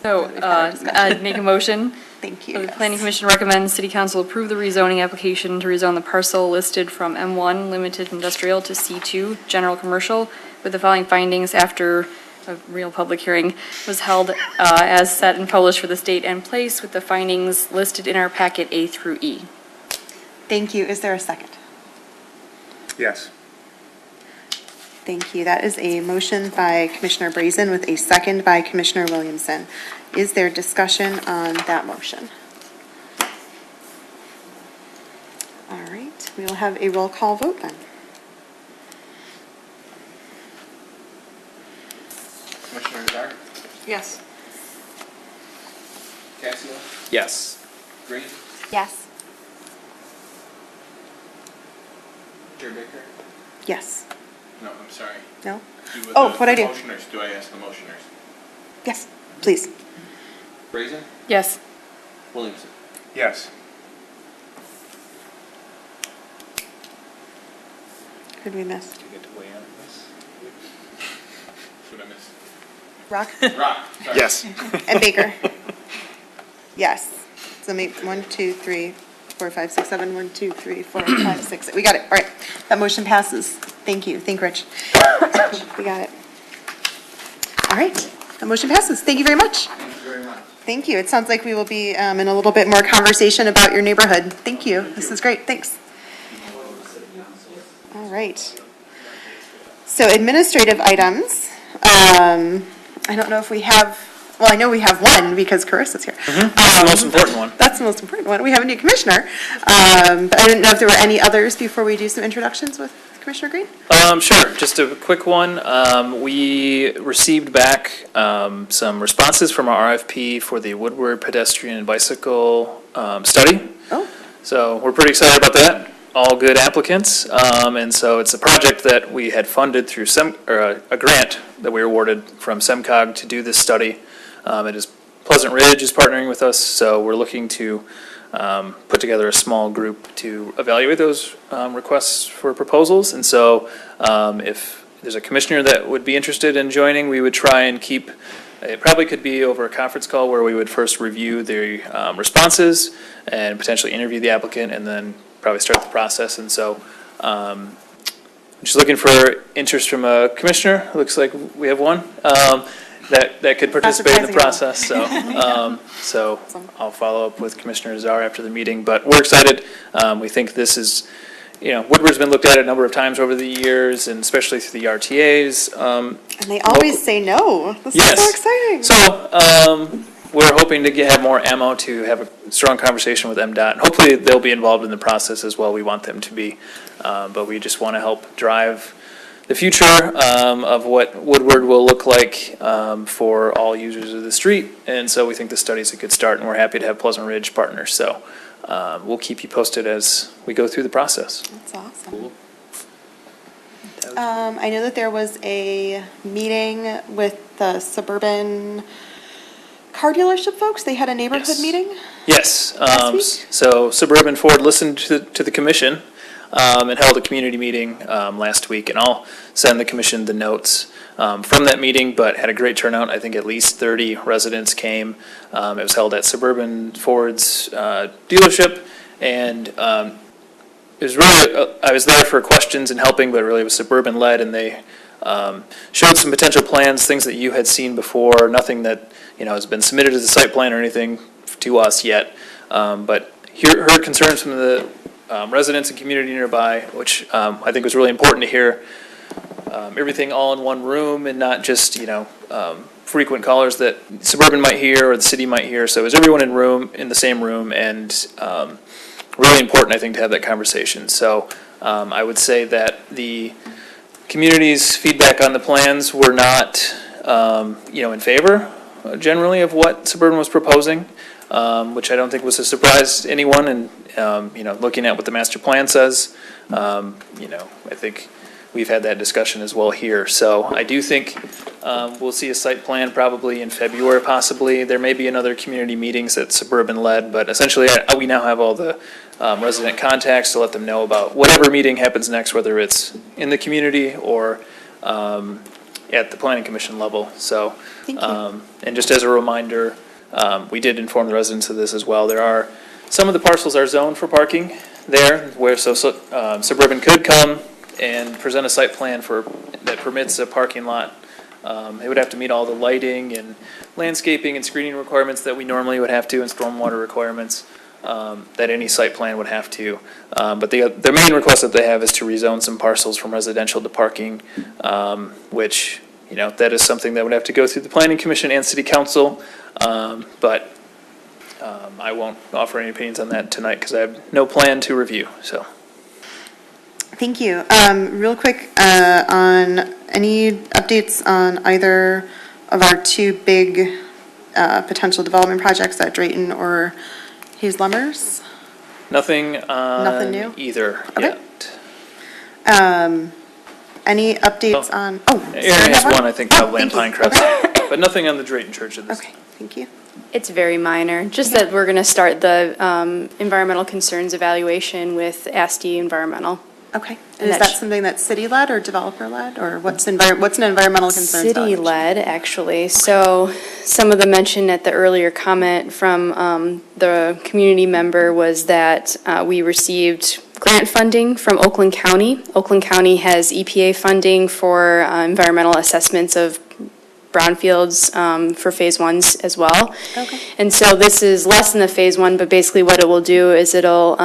So, I'd make a motion. Thank you. The yes. Planning Commission recommends City Council approve the rezoning application to rezone the parcel listed from M1 Limited Industrial to C2 General Commercial with the following findings after a real public hearing, was held as set and published for this date and place with the findings listed in our packet A through E. Thank you. Is there a second? Yes. Thank you. That is a motion by Commissioner Brazen with a second by Commissioner Williamson. Is there discussion on that motion? All right, we will have a roll call vote then. Commissioner Azar? Yes. Casio? Yes. Green? Yes. Chair Baker? Yes. No, I'm sorry. No? Do with Oh, the what'd I do? Motioners, do I ask the motioners? Yes, please. Brazen? Yes. Williamson? Yes. Who'd we miss? Do you get to weigh in on this? What I missed? Rock Rock, sorry. Yes. and Baker? Yes. So make 1, 2, 3, 4, 5, 6, 7, 1, 2, 3, 4, 5, 6. We got it. All right. That motion passes. Thank you. Thank Rich. We got it. All right. That motion passes. Thank you very much. Thank you very much. Thank you. It sounds like we will be in a little bit more conversation about your neighborhood. Thank you. This is great. Thanks. All right. So administrative items. I don't know if we have, well, I know we have one because Carissa's here. That's the most important one. That's the most important one. We have a new commissioner. But I didn't know if there were any others before we do some introductions with Commissioner Green. Sure, just a quick one. We received back some responses from our RFP for the Woodward pedestrian and bicycle study. Oh. So we're pretty excited about that. All good applicants. And so it's a project that we had funded through a grant that we were awarded from SEMCOG to do this study. It is Pleasant Ridge is partnering with us, so we're looking to put together a small group to evaluate those requests for proposals. And so if there's a commissioner that would be interested in joining, we would try and keep, it probably could be over a conference call where we would first review the responses and potentially interview the applicant and then probably start the process. And so just looking for interest from a commissioner. Looks like we have one. That could participate in the process, so I'll follow up with Commissioner Azar after the meeting, but we're excited. We think this is, Woodward's been looked at a number of times over the years, and especially through the RTAs. And they always say no. This is so exciting. So, we're hoping to have more ammo to have a strong conversation with MDOT, and hopefully they'll be involved in the process as well. We want them to be, but we just want to help drive the future of what Woodward will look like for all users of the street. And so we think the study is a good start, and we're happy to have Pleasant Ridge partners. So we'll keep you posted as we go through the process. That's awesome. I know that there was a meeting with the suburban car dealership folks. They had a neighborhood meeting? Yes. Last week? So Suburban Ford listened to the commission and held a community meeting last week, and I'll send the commission the notes from that meeting, but had a great turnout. I think at least 30 residents came. It was held at Suburban Ford's dealership, and it was really, I was there for questions and helping, but really it was Suburban led, and they showed some potential plans, things that you had seen before, nothing that has been submitted as a site plan or anything to us yet, but heard concerns from the residents and community nearby, which I think was really important to hear everything all in one room and not just, frequent callers that Suburban might hear or the city might hear. So it was everyone in the same room, and really important, I think, to have that conversation. So I would say that the community's feedback on the plans were not, in favor generally of what Suburban was proposing, which I don't think was a surprise to anyone. And, looking at what the master plan says, I think we've had that discussion as well here. So I do think we'll see a site plan probably in February, possibly. There may be another community meetings that Suburban led, but essentially we now have all the resident contacts to let them know about whatever meeting happens next, whether it's in the community or at the planning commission level. So, and just as a reminder, we did inform the residents of this as well. There are, some of the parcels are zoned for parking there, where Suburban could come and present a site plan that permits a parking lot It would have to meet all the lighting and landscaping and screening requirements that we normally would have to, and stormwater requirements that any site plan would have to. But the main request that they have is to rezone some parcels from residential to parking, which, that is something that would have to go through the planning commission and city council. But I won't offer any opinions on that tonight because I have no plan to review, so. Thank you. Real quick, on any updates on either of our two big potential development projects at Drayton or Hayes Lummers? Nothing on Nothing new? either Okay. yet. Any updates on, oh. Aaron has one, I think, probably on thank you. Pinecrest, but nothing on the Drayton Church of this. Okay, thank you. It's very minor, just that we're going to start the environmental concerns evaluation with ASTE Environmental. Okay, And and is that that something that's city-led or developer-led, or what's an environmental concerns evaluation? City-led, actually. So some of the mention at the earlier comment from the community member was that we received grant funding from Oakland County. Oakland County has EPA funding for environmental assessments of brownfields for phase ones as well. Okay. And so this is less than the phase one, but basically what it will do is it'll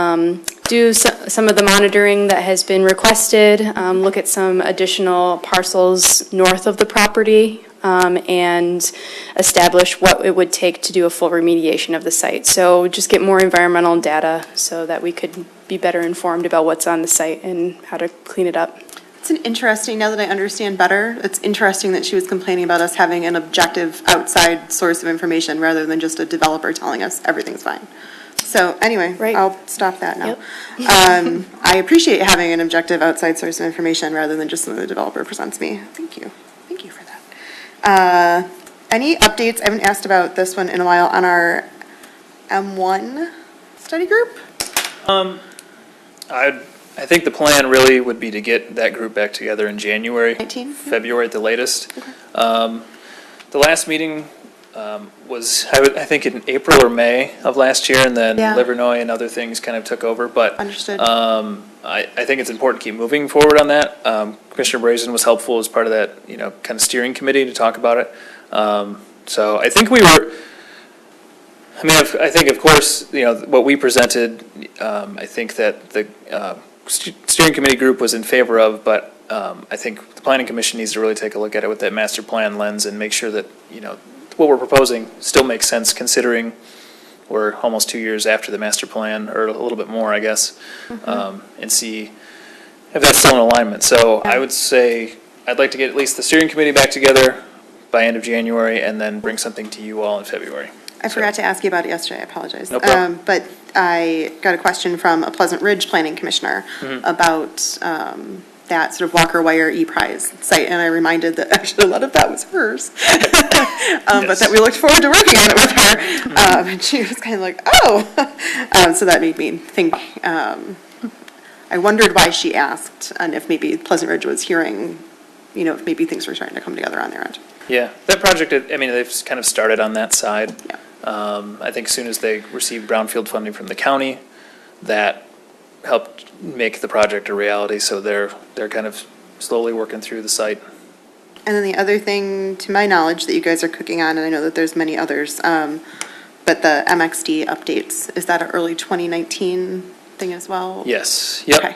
do some of the monitoring that has been requested, look at some additional parcels north of the property, and establish what it would take to do a full remediation of the site. So just get more environmental data so that we could be better informed about what's on the site and how to clean it up. It's an interesting, now that I understand better, it's interesting that she was complaining about us having an objective outside source of information rather than just a developer telling us everything's fine. So anyway, Right. I'll stop that now. Yep. I appreciate having an objective outside source of information rather than just something the developer presents me. Thank you. Thank you for that. Any updates, I haven't asked about this one in a while, on our M1 study group? I think the plan really would be to get that group back together in January. 19? February at the latest. The last meeting was, I think, in April or May of last year, and then Yeah. Livernois and other things kind of took over, but. Understood. I think it's important to keep moving forward on that. Commissioner Brazen was helpful as part of that, kind of steering committee to talk about it. So I think I think, of course, what we presented, I think that the steering committee group was in favor of, but I think the planning commission needs to really take a look at it with that master plan lens and make sure that, what we're proposing still makes sense, considering we're almost 2 years after the master plan, or a little bit more, I guess, and see if that's still in alignment. So I would say I'd like to get at least the steering committee back together by end of January and then bring something to you all in February. I forgot to ask you about it yesterday, I apologize. No problem. But I got a question from a Pleasant Ridge Planning Commissioner about that sort of Walker Wire E-Prize site, and I reminded that actually a lot of that was hers. But that we looked forward to working on it with her. And she was kind of like, oh! So that made me think, I wondered why she asked, and if maybe Pleasant Ridge was hearing, if maybe things were starting to come together on their end. Yeah, that project, they've kind of started on that side. Yeah. I think as soon as they received brownfield funding from the county, that helped make the project a reality, so they're kind of slowly working through the site. And then the other thing, to my knowledge, that you guys are cooking on, and I know that there's many others, but the MXD updates, is that an early 2019 thing as well? Yes, yep. Okay.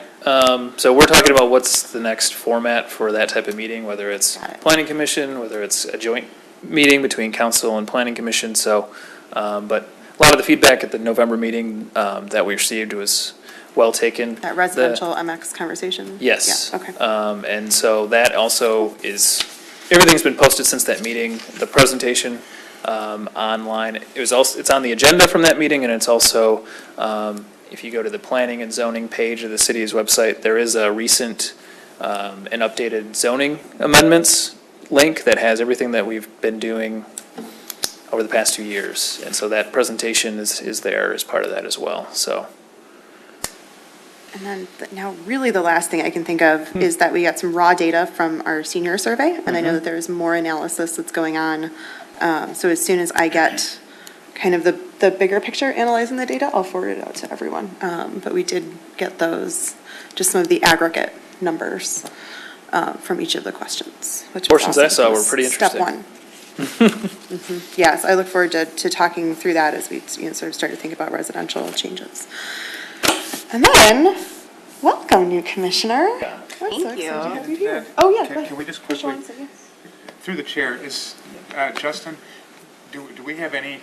So we're talking about what's the next format for that type of meeting, whether it's Got it. planning commission, whether it's a joint meeting between council and planning commission, so, but a lot of the feedback at the November meeting that we received was well taken. That residential MX conversation? Yes. Yeah, okay. And so that also is, everything's been posted since that meeting, the presentation online. It's on the agenda from that meeting, and it's also, if you go to the planning and zoning page of the city's website, there is a recent and updated zoning amendments link that has everything that we've been doing over the past 2 years. And so that presentation is there as part of that as well, so. And then, now really the last thing I can think of is that we got some raw data from our senior survey, and I know that there's more analysis that's going on. So as soon as I get kind of the bigger picture analyzing the data, I'll forward it out to everyone. But we did get those, just some of the aggregate numbers. from each of the questions, which was Portions I awesome. saw It were was pretty Step interesting. one. Yes, I look forward to talking through that as we, sort of start to think about residential changes. And then, welcome, new commissioner. We're so excited to have you here. Oh, yeah. go ahead. Can we just Commissioner quickly, Weinstein, yes. through the chair, is, Justin, do we have any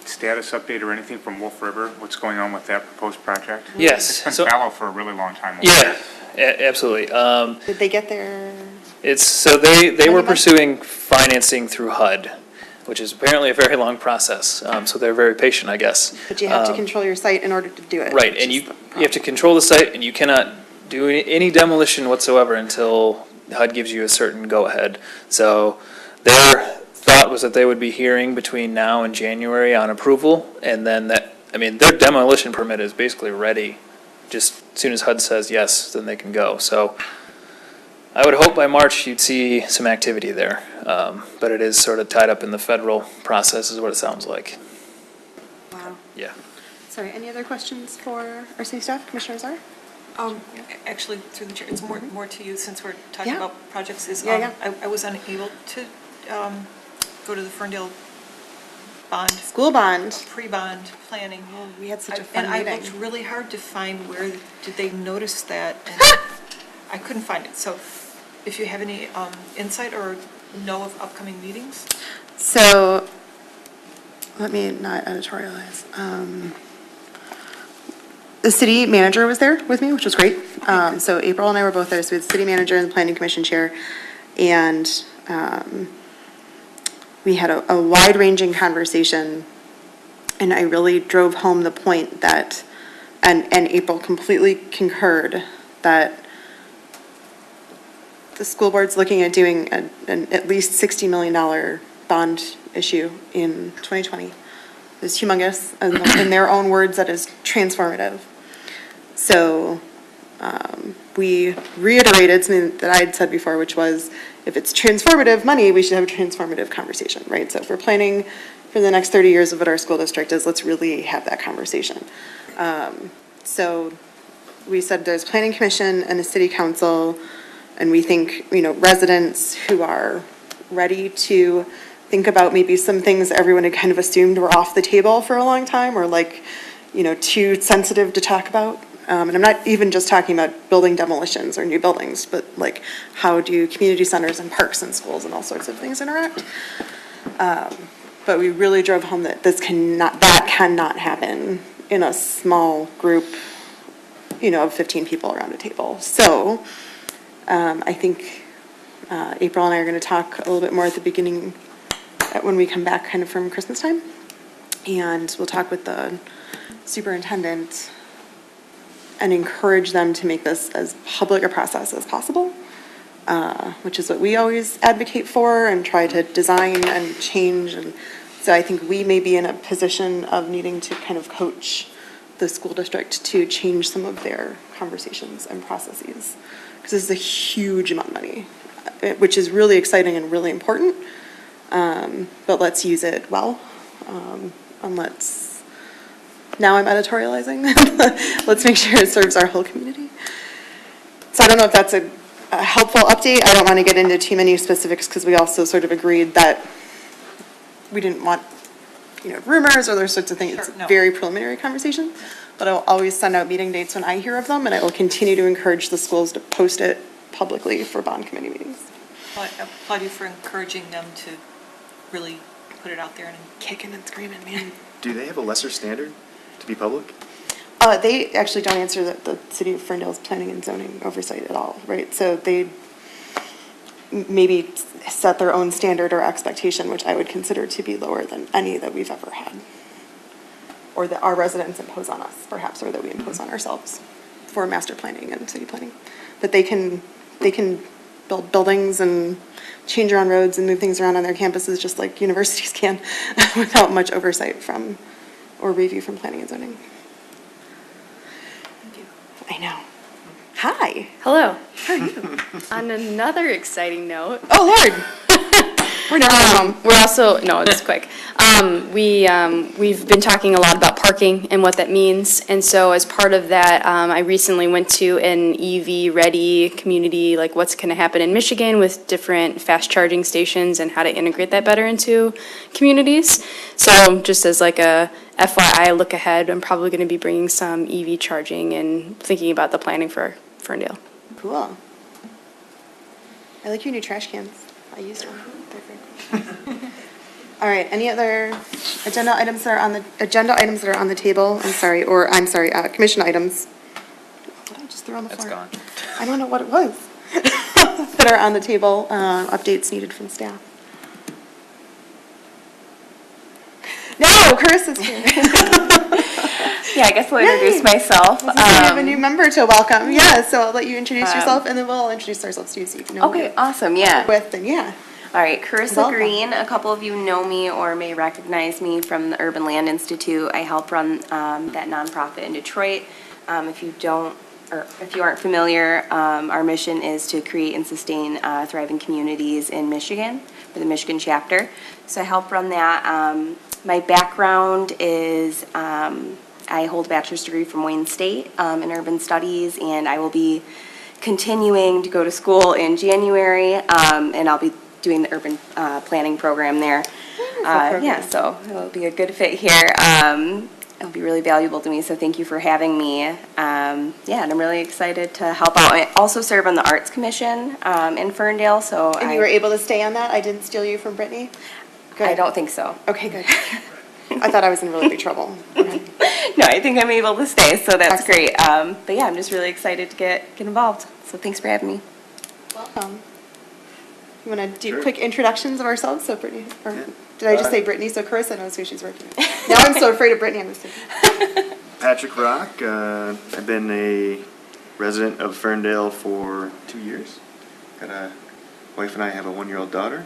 status update or anything from Wolf River? What's going on with that proposed project? Yes. It's So- been fallow for a really long time. Yeah, absolutely. Did they get their, So they were Money? pursuing financing through HUD, which is apparently a very long process. So they're very patient, I guess. but you have to control your site in order to do it. Right, which and is you the have to control the site, and you cannot do any demolition whatsoever until HUD gives you a certain go-ahead. So their thought was that they would be hearing between now and January on approval, and then their demolition permit is basically ready. Just as soon as HUD says yes, then they can go. So I would hope by March you'd see some activity there. But it is sort of tied up in the federal process is what it sounds like. Wow. Yeah. Sorry, any other questions for our city staff? Commissioner Czar? Actually, through the chair, it's more to you since we're talking Yeah. about projects is, Yeah, I was unable to go to the Ferndale bond, School bond. pre-bond planning. We had such a fun And I meeting. looked really hard to find where did they notice that, and I couldn't find it. So if you have any insight or know of upcoming meetings? So, let me not editorialize. The city manager was there with me, which was great. So April and I were both there, so we had the city manager and the planning commission chair. And we had a wide-ranging conversation, and I really drove home the point that, and April completely concurred, that the school board's looking at doing an at least $60 million bond issue in 2020. It's humongous, and in their own words, that is transformative. So we reiterated something that I had said before, which was, if it's transformative money, we should have a transformative conversation, right? So if we're planning for the next 30 years of what our school district is, let's really have that conversation. So we said there's planning commission and a city council, and we think, residents who are ready to think about maybe some things everyone had kind of assumed were off the table for a long time, or too sensitive to talk about. And I'm not even just talking about building demolitions or new buildings, but how do community centers and parks and schools and all sorts of things interact? But we really drove home that that cannot happen in a small group, of 15 people around a table. So I think April and I are going to talk a little bit more at the beginning, when we come back kind of from Christmas time. And we'll talk with the superintendent and encourage them to make this as public a process as possible, which is what we always advocate for and try to design and change. And so I think we may be in a position of needing to kind of coach the school district to change some of their conversations and processes, because this is a huge amount of money, which is really exciting and really important. But let's use it well, and now I'm editorializing. Let's make sure it serves our whole community. So I don't know if that's a helpful update. I don't want to get into too many specifics, because we also sort of agreed that we didn't want, rumors or those sorts of things. Sure, It's no. very preliminary conversation, but I'll always send out meeting dates when I hear of them, and I will continue to encourage the schools to post it publicly for bond committee meetings. Well, I applaud you for encouraging them to really put it out there and Kicking and screaming, man. Do they have a lesser standard to be public? They actually don't answer the city of Ferndale's planning and zoning oversight at all, right? So they maybe set their own standard or expectation, which I would consider to be lower than any that we've ever had, or that our residents impose on us, perhaps, or that we impose on ourselves for master planning and city planning. But they can build buildings and change around roads and move things around on their campuses just like universities can, without much oversight from or review from planning and zoning. I know. Hi. Hello. How are you? On another exciting note, Oh, Lord. We're never home. We're also, no, it's quick. We've been talking a lot about parking and what that means. And so as part of that, I recently went to an EV-ready community, like what's going to happen in Michigan with different fast charging stations and how to integrate that better into communities. So just as like a FYI look ahead, I'm probably going to be bringing some EV charging and thinking about the planning for Ferndale. Cool. I like your new trash cans. I used one. They're very cool. All right, any other agenda items that are on the table? I'm sorry, commission items. What did I just throw on the That's floor? gone. I don't know what it was. That are on the table, updates needed from staff. No, Carissa's here. Yeah, I guess I'll introduce myself. We have a new member to welcome. Yeah, so I'll let you introduce yourself, and then we'll all introduce ourselves too, so you can know Okay, awesome, yeah. with, and yeah. All right, Carissa Welcome. Green. A couple of you know me or may recognize me from the Urban Land Institute. I help run that nonprofit in Detroit. If you aren't familiar, our mission is to create and sustain thriving communities in Michigan, for the Michigan chapter. So I help run that. My background is I hold a bachelor's degree from Wayne State in urban studies, and I will be continuing to go to school in January, and I'll be doing the urban planning program there. Yeah, so it'll be a good fit here. It'll be really valuable to me, so thank you for having me. Yeah, and I'm really excited to help out. I also serve on the Arts Commission in Ferndale, so And you were able to stay on that? I didn't steal you from Brittany? Good. I don't think so. Okay, good. I thought I was in really big trouble. Okay. No, I think I'm able to stay, so that's Excellent. great. But yeah, I'm just really excited to get involved. So thanks for having me. Welcome. You want to do quick introductions of ourselves? So Brittany, or did I just say Brittany? So Carissa knows who she's working with. Now I'm so afraid of Brittany. I'm just kidding. Patrick Rock, I've been a resident of Ferndale for 2 years. Got a wife and I have a 1-year-old daughter.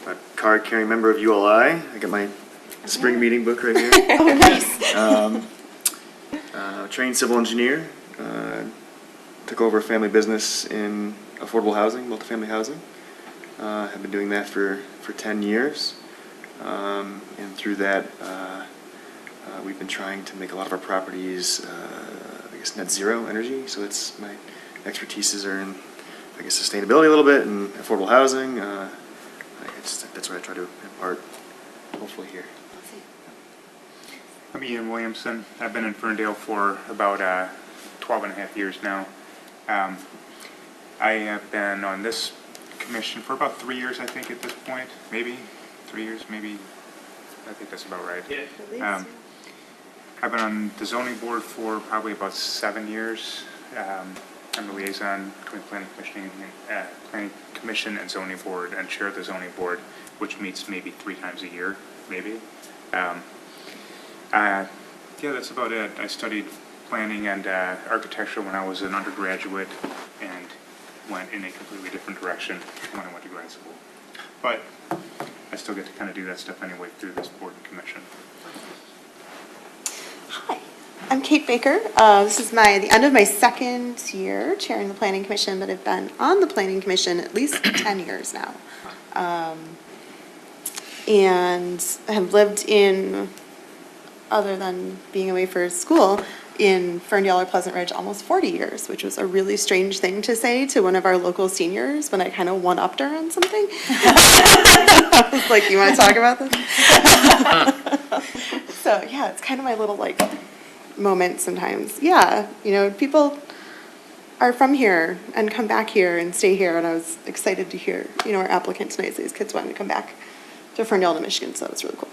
A card-carrying member of ULI. I got my spring meeting book right here. Oh, nice. Trained civil engineer. Took over a family business in affordable housing, multifamily housing. Have been doing that for 10 years. And through that, we've been trying to make a lot of our properties, I guess, net zero energy. So that's my expertises are in, I guess, sustainability a little bit and affordable housing. That's what I try to impart, hopefully, here. I'm Ian Williamson. I've been in Ferndale for about 12 and a half years now. I have been on this commission for about 3 years, I think, at this point. Maybe 3 years, maybe. I think that's about right. Yeah. I've been on the zoning board for probably about 7 years. I'm the liaison between planning commission and zoning board, and chair of the zoning board, which meets maybe 3 times a year, maybe. Yeah, that's about it. I studied planning and architecture when I was an undergraduate, and went in a completely different direction when I went to grad school. But I still get to kind of do that stuff anyway through this board and commission. Hi, I'm Kate Baker. This is the end of my second year chairing the Planning Commission, but I've been on the Planning Commission at least 10 years now. And I have lived in, other than being away for school, in Ferndale or Pleasant Ridge almost 40 years, which was a really strange thing to say to one of our local seniors when I kind of one-upped her on something. I was like, you want to talk about this? So, yeah, it's kind of my little, moment sometimes. Yeah, people are from here and come back here and stay here, and I was excited to hear, our applicant tonight, so these kids wanted to come back to Ferndale, Michigan, so it's really cool.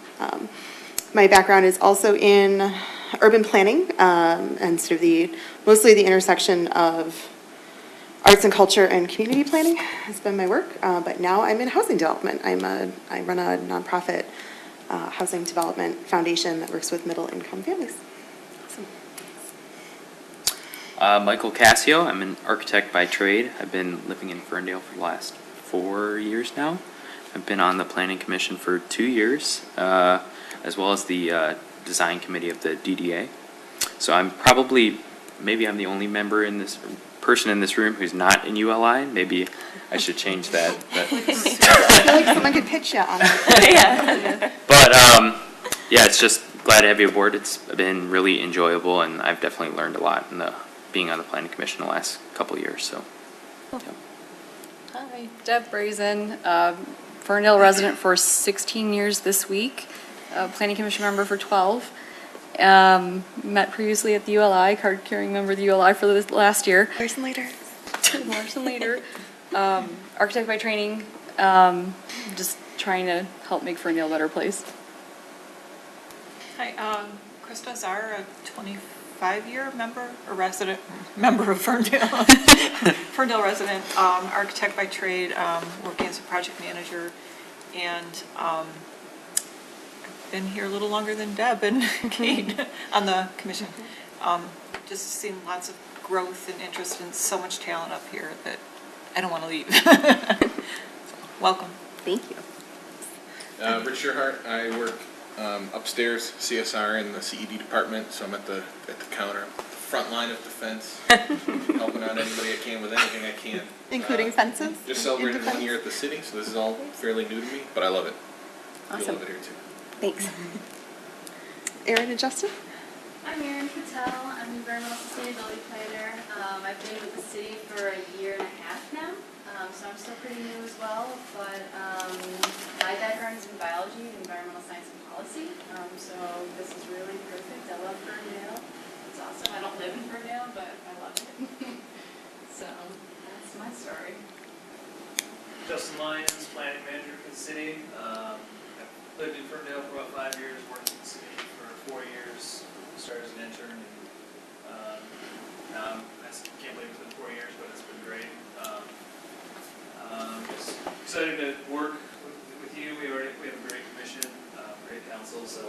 My background is also in urban planning, and sort of mostly the intersection of arts and culture and community planning has been my work, but now I'm in housing development. I run a nonprofit housing development foundation that works with middle-income families. Michael Cassio, I'm an architect by trade. I've been living in Ferndale for the last 4 years now. I've been on the planning commission for 2 years, as well as the design committee of the DDA. So I'm maybe I'm the only member in this person in this room who's not in ULI. Maybe I should change that. I feel like someone could pitch you on it. But yeah, it's just glad to have you aboard. It's been really enjoyable, and I've definitely learned a lot in being on the planning commission the last couple of years. So, yeah. Hi, Deb Brazen, Ferndale resident for 16 years this week, planning commission member for 12. Met previously at the ULI, card carrying member of the ULI for the last year. Larson later. Larson later. Architect by training, just trying to help make Ferndale a better place. Hi, Krista Czar, a 25-year member of Ferndale. Ferndale resident, architect by trade, working as a project manager, and I've been here a little longer than Deb and Kate on the commission. Just seen lots of growth and interest and so much talent up here that I don't want to leave. Welcome. Thank you. Rich Shearhart, I work upstairs, CSR in the CED department, so I'm at the counter, the front line of defense, helping out anybody I can with anything I can. Including fences? Just celebrated 1 year at the city, so this is all fairly new to me, but I love it. Awesome. You'll love it here too. Thanks. Erin and Justin? I'm Erin Patel. I'm the environmental sustainability planner. I've been with the city for a year and a half now, so I'm still pretty new as well. But my background is in biology, environmental science, and policy. So this is really perfect. I love Ferndale. It's awesome. I don't live in Ferndale, but I love it. So that's my story. Justin Lyons, planning manager for the city. I've lived in Ferndale for about 5 years, worked in the city for 4 years, started as an intern, and now I can't believe it's been 4 years, but it's been great. Just excited to work with you. We have a great commission, great council, so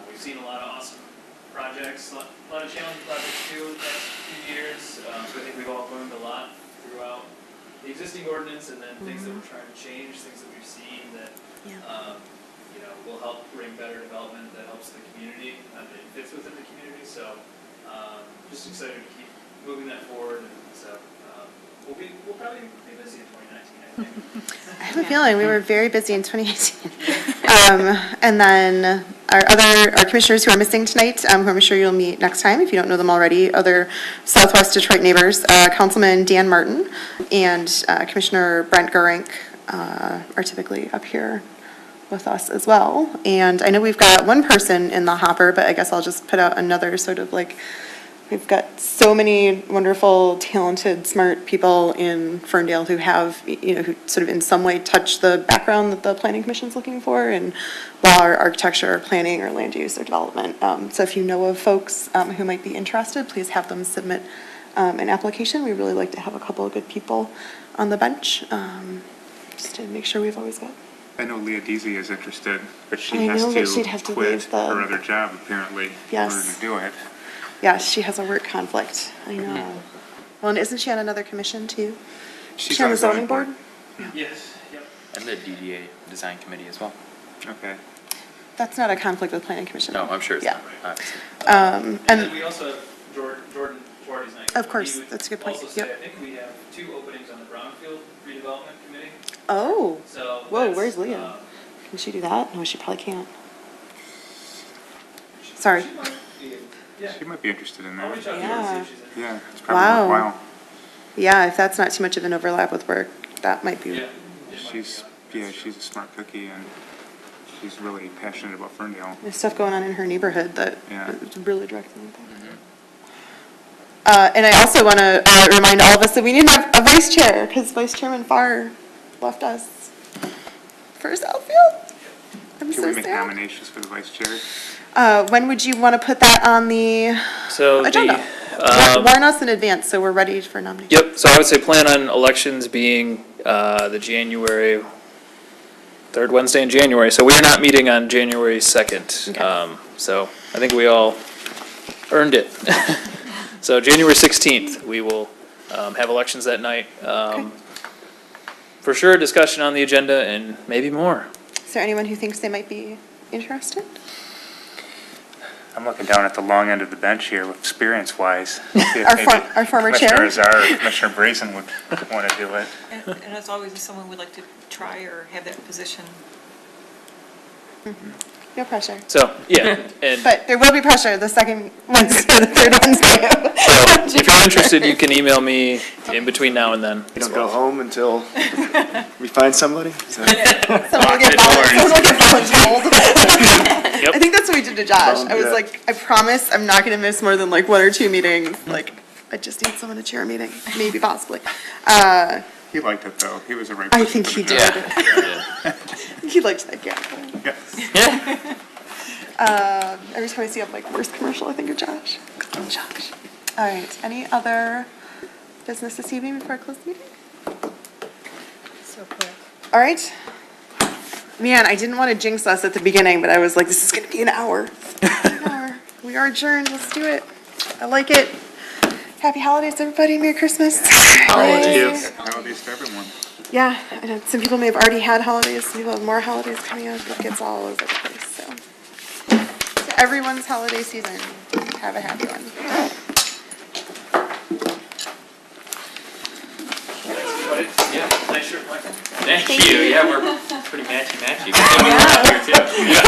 we've seen a lot of awesome projects, a lot of challenging projects too in the past few years. So I think we've all learned a lot throughout the existing ordinance, and then things that we're trying to change, things that we've seen that will help bring better development that helps the community and it fits within the community. So just excited to keep moving that forward. And so we'll probably be busy in 2019, I think. I have a feeling we were very busy in 2018. And then our commissioners who are missing tonight, who I'm sure you'll meet next time if you don't know them already, other Southwest Detroit neighbors, Councilman Dan Martin and Commissioner Brent Gurink are typically up here with us as well. And I know we've got one person in the hopper, but I guess I'll just put out another sort of like, we've got so many wonderful, talented, smart people in Ferndale who have, who sort of in some way touch the background that the Planning Commission's looking for in law or architecture or planning or land use or development. So if you know of folks who might be interested, please have them submit an application. We really like to have a couple of good people on the bench, just to make sure we've always got. I know Leah Deasy is interested, but I she know, but has she'd to have to quit leave the- her other job apparently in order Yes. to do it. Yes, she has a work conflict. I know. Well, and isn't she on another commission too? She's She on the zoning board? Yes, yep. And the DDA design committee as well. Okay. That's not a conflict with planning commission. No, I'm sure it's Yeah. not. Obviously. And then And we also have Jordan Schwarty's next. Of course, He would that's a good point. Also say, Yep. I think we have 2 openings on the Brownfield redevelopment committee. oh, So whoa, that's, where's Leah? Can she do that? No, she probably can't. Sorry. She might be, yeah. She might be interested in I'll that. reach out to her Yeah. and see if she's in. Yeah, it's probably Wow. worthwhile. Yeah, if that's not too much of an overlap with work, that might be. Yeah. She's a smart cookie and she's really passionate about Ferndale. There's stuff going on in her neighborhood that Yeah. is really directly impacted. And I also want to remind all of us that we need to have a vice chair because Vice Chairman Farr left us for Southfield. I'm Can so we make sad. nominations for the vice chair? When would you want to put that on the So agenda? Warn us in advance so we're ready for nominations. Yep, so I would say plan on elections being the January, 3rd Wednesday in January. So we're not meeting on January 2nd. Okay. So I think we all earned it. So January 16th, we will have elections that night. For sure, discussion on the agenda and maybe more. Is there anyone who thinks they might be interested? I'm looking down at the long end of the bench here, experience-wise. Our former chair. Commissioner Azar, or Commissioner Brazen would want to do it. And as always, if someone would like to try or have that position, No pressure. So, yeah, and But there will be pressure the second Wednesday, the third Wednesday. so if you're interested, you can email me in between now and then. You don't go home until we find somebody? Is that- Someone will get voluntold. Yep. I think that's what we did to Josh. I was Yeah. like, I promise I'm not gonna miss more than like 1 or 2 meetings. Like, I just need someone to chair a meeting, maybe possibly. He liked it, though. He was a right I person think for he the did. job. He liked that gap. Yes. Every time I see a like worst commercial, I think of Josh. Oh, Josh. All right, any other business this evening before I close the meeting? so quick. All right. Man, I didn't want to jinx us at the beginning, but I was like, this is going to be an hour. An hour. We are adjourned. Let's do it. I like it. Happy holidays, everybody. Merry Christmas. Holidays. Holidays to everyone. Yeah, I know some people may have already had holidays. Some people have more holidays coming up. It gets all over the place. So, to everyone's holiday season, have a happy one. Yeah, nice shirt, Michael. Thank you. Yeah, we're pretty matchy-matchy. Yeah.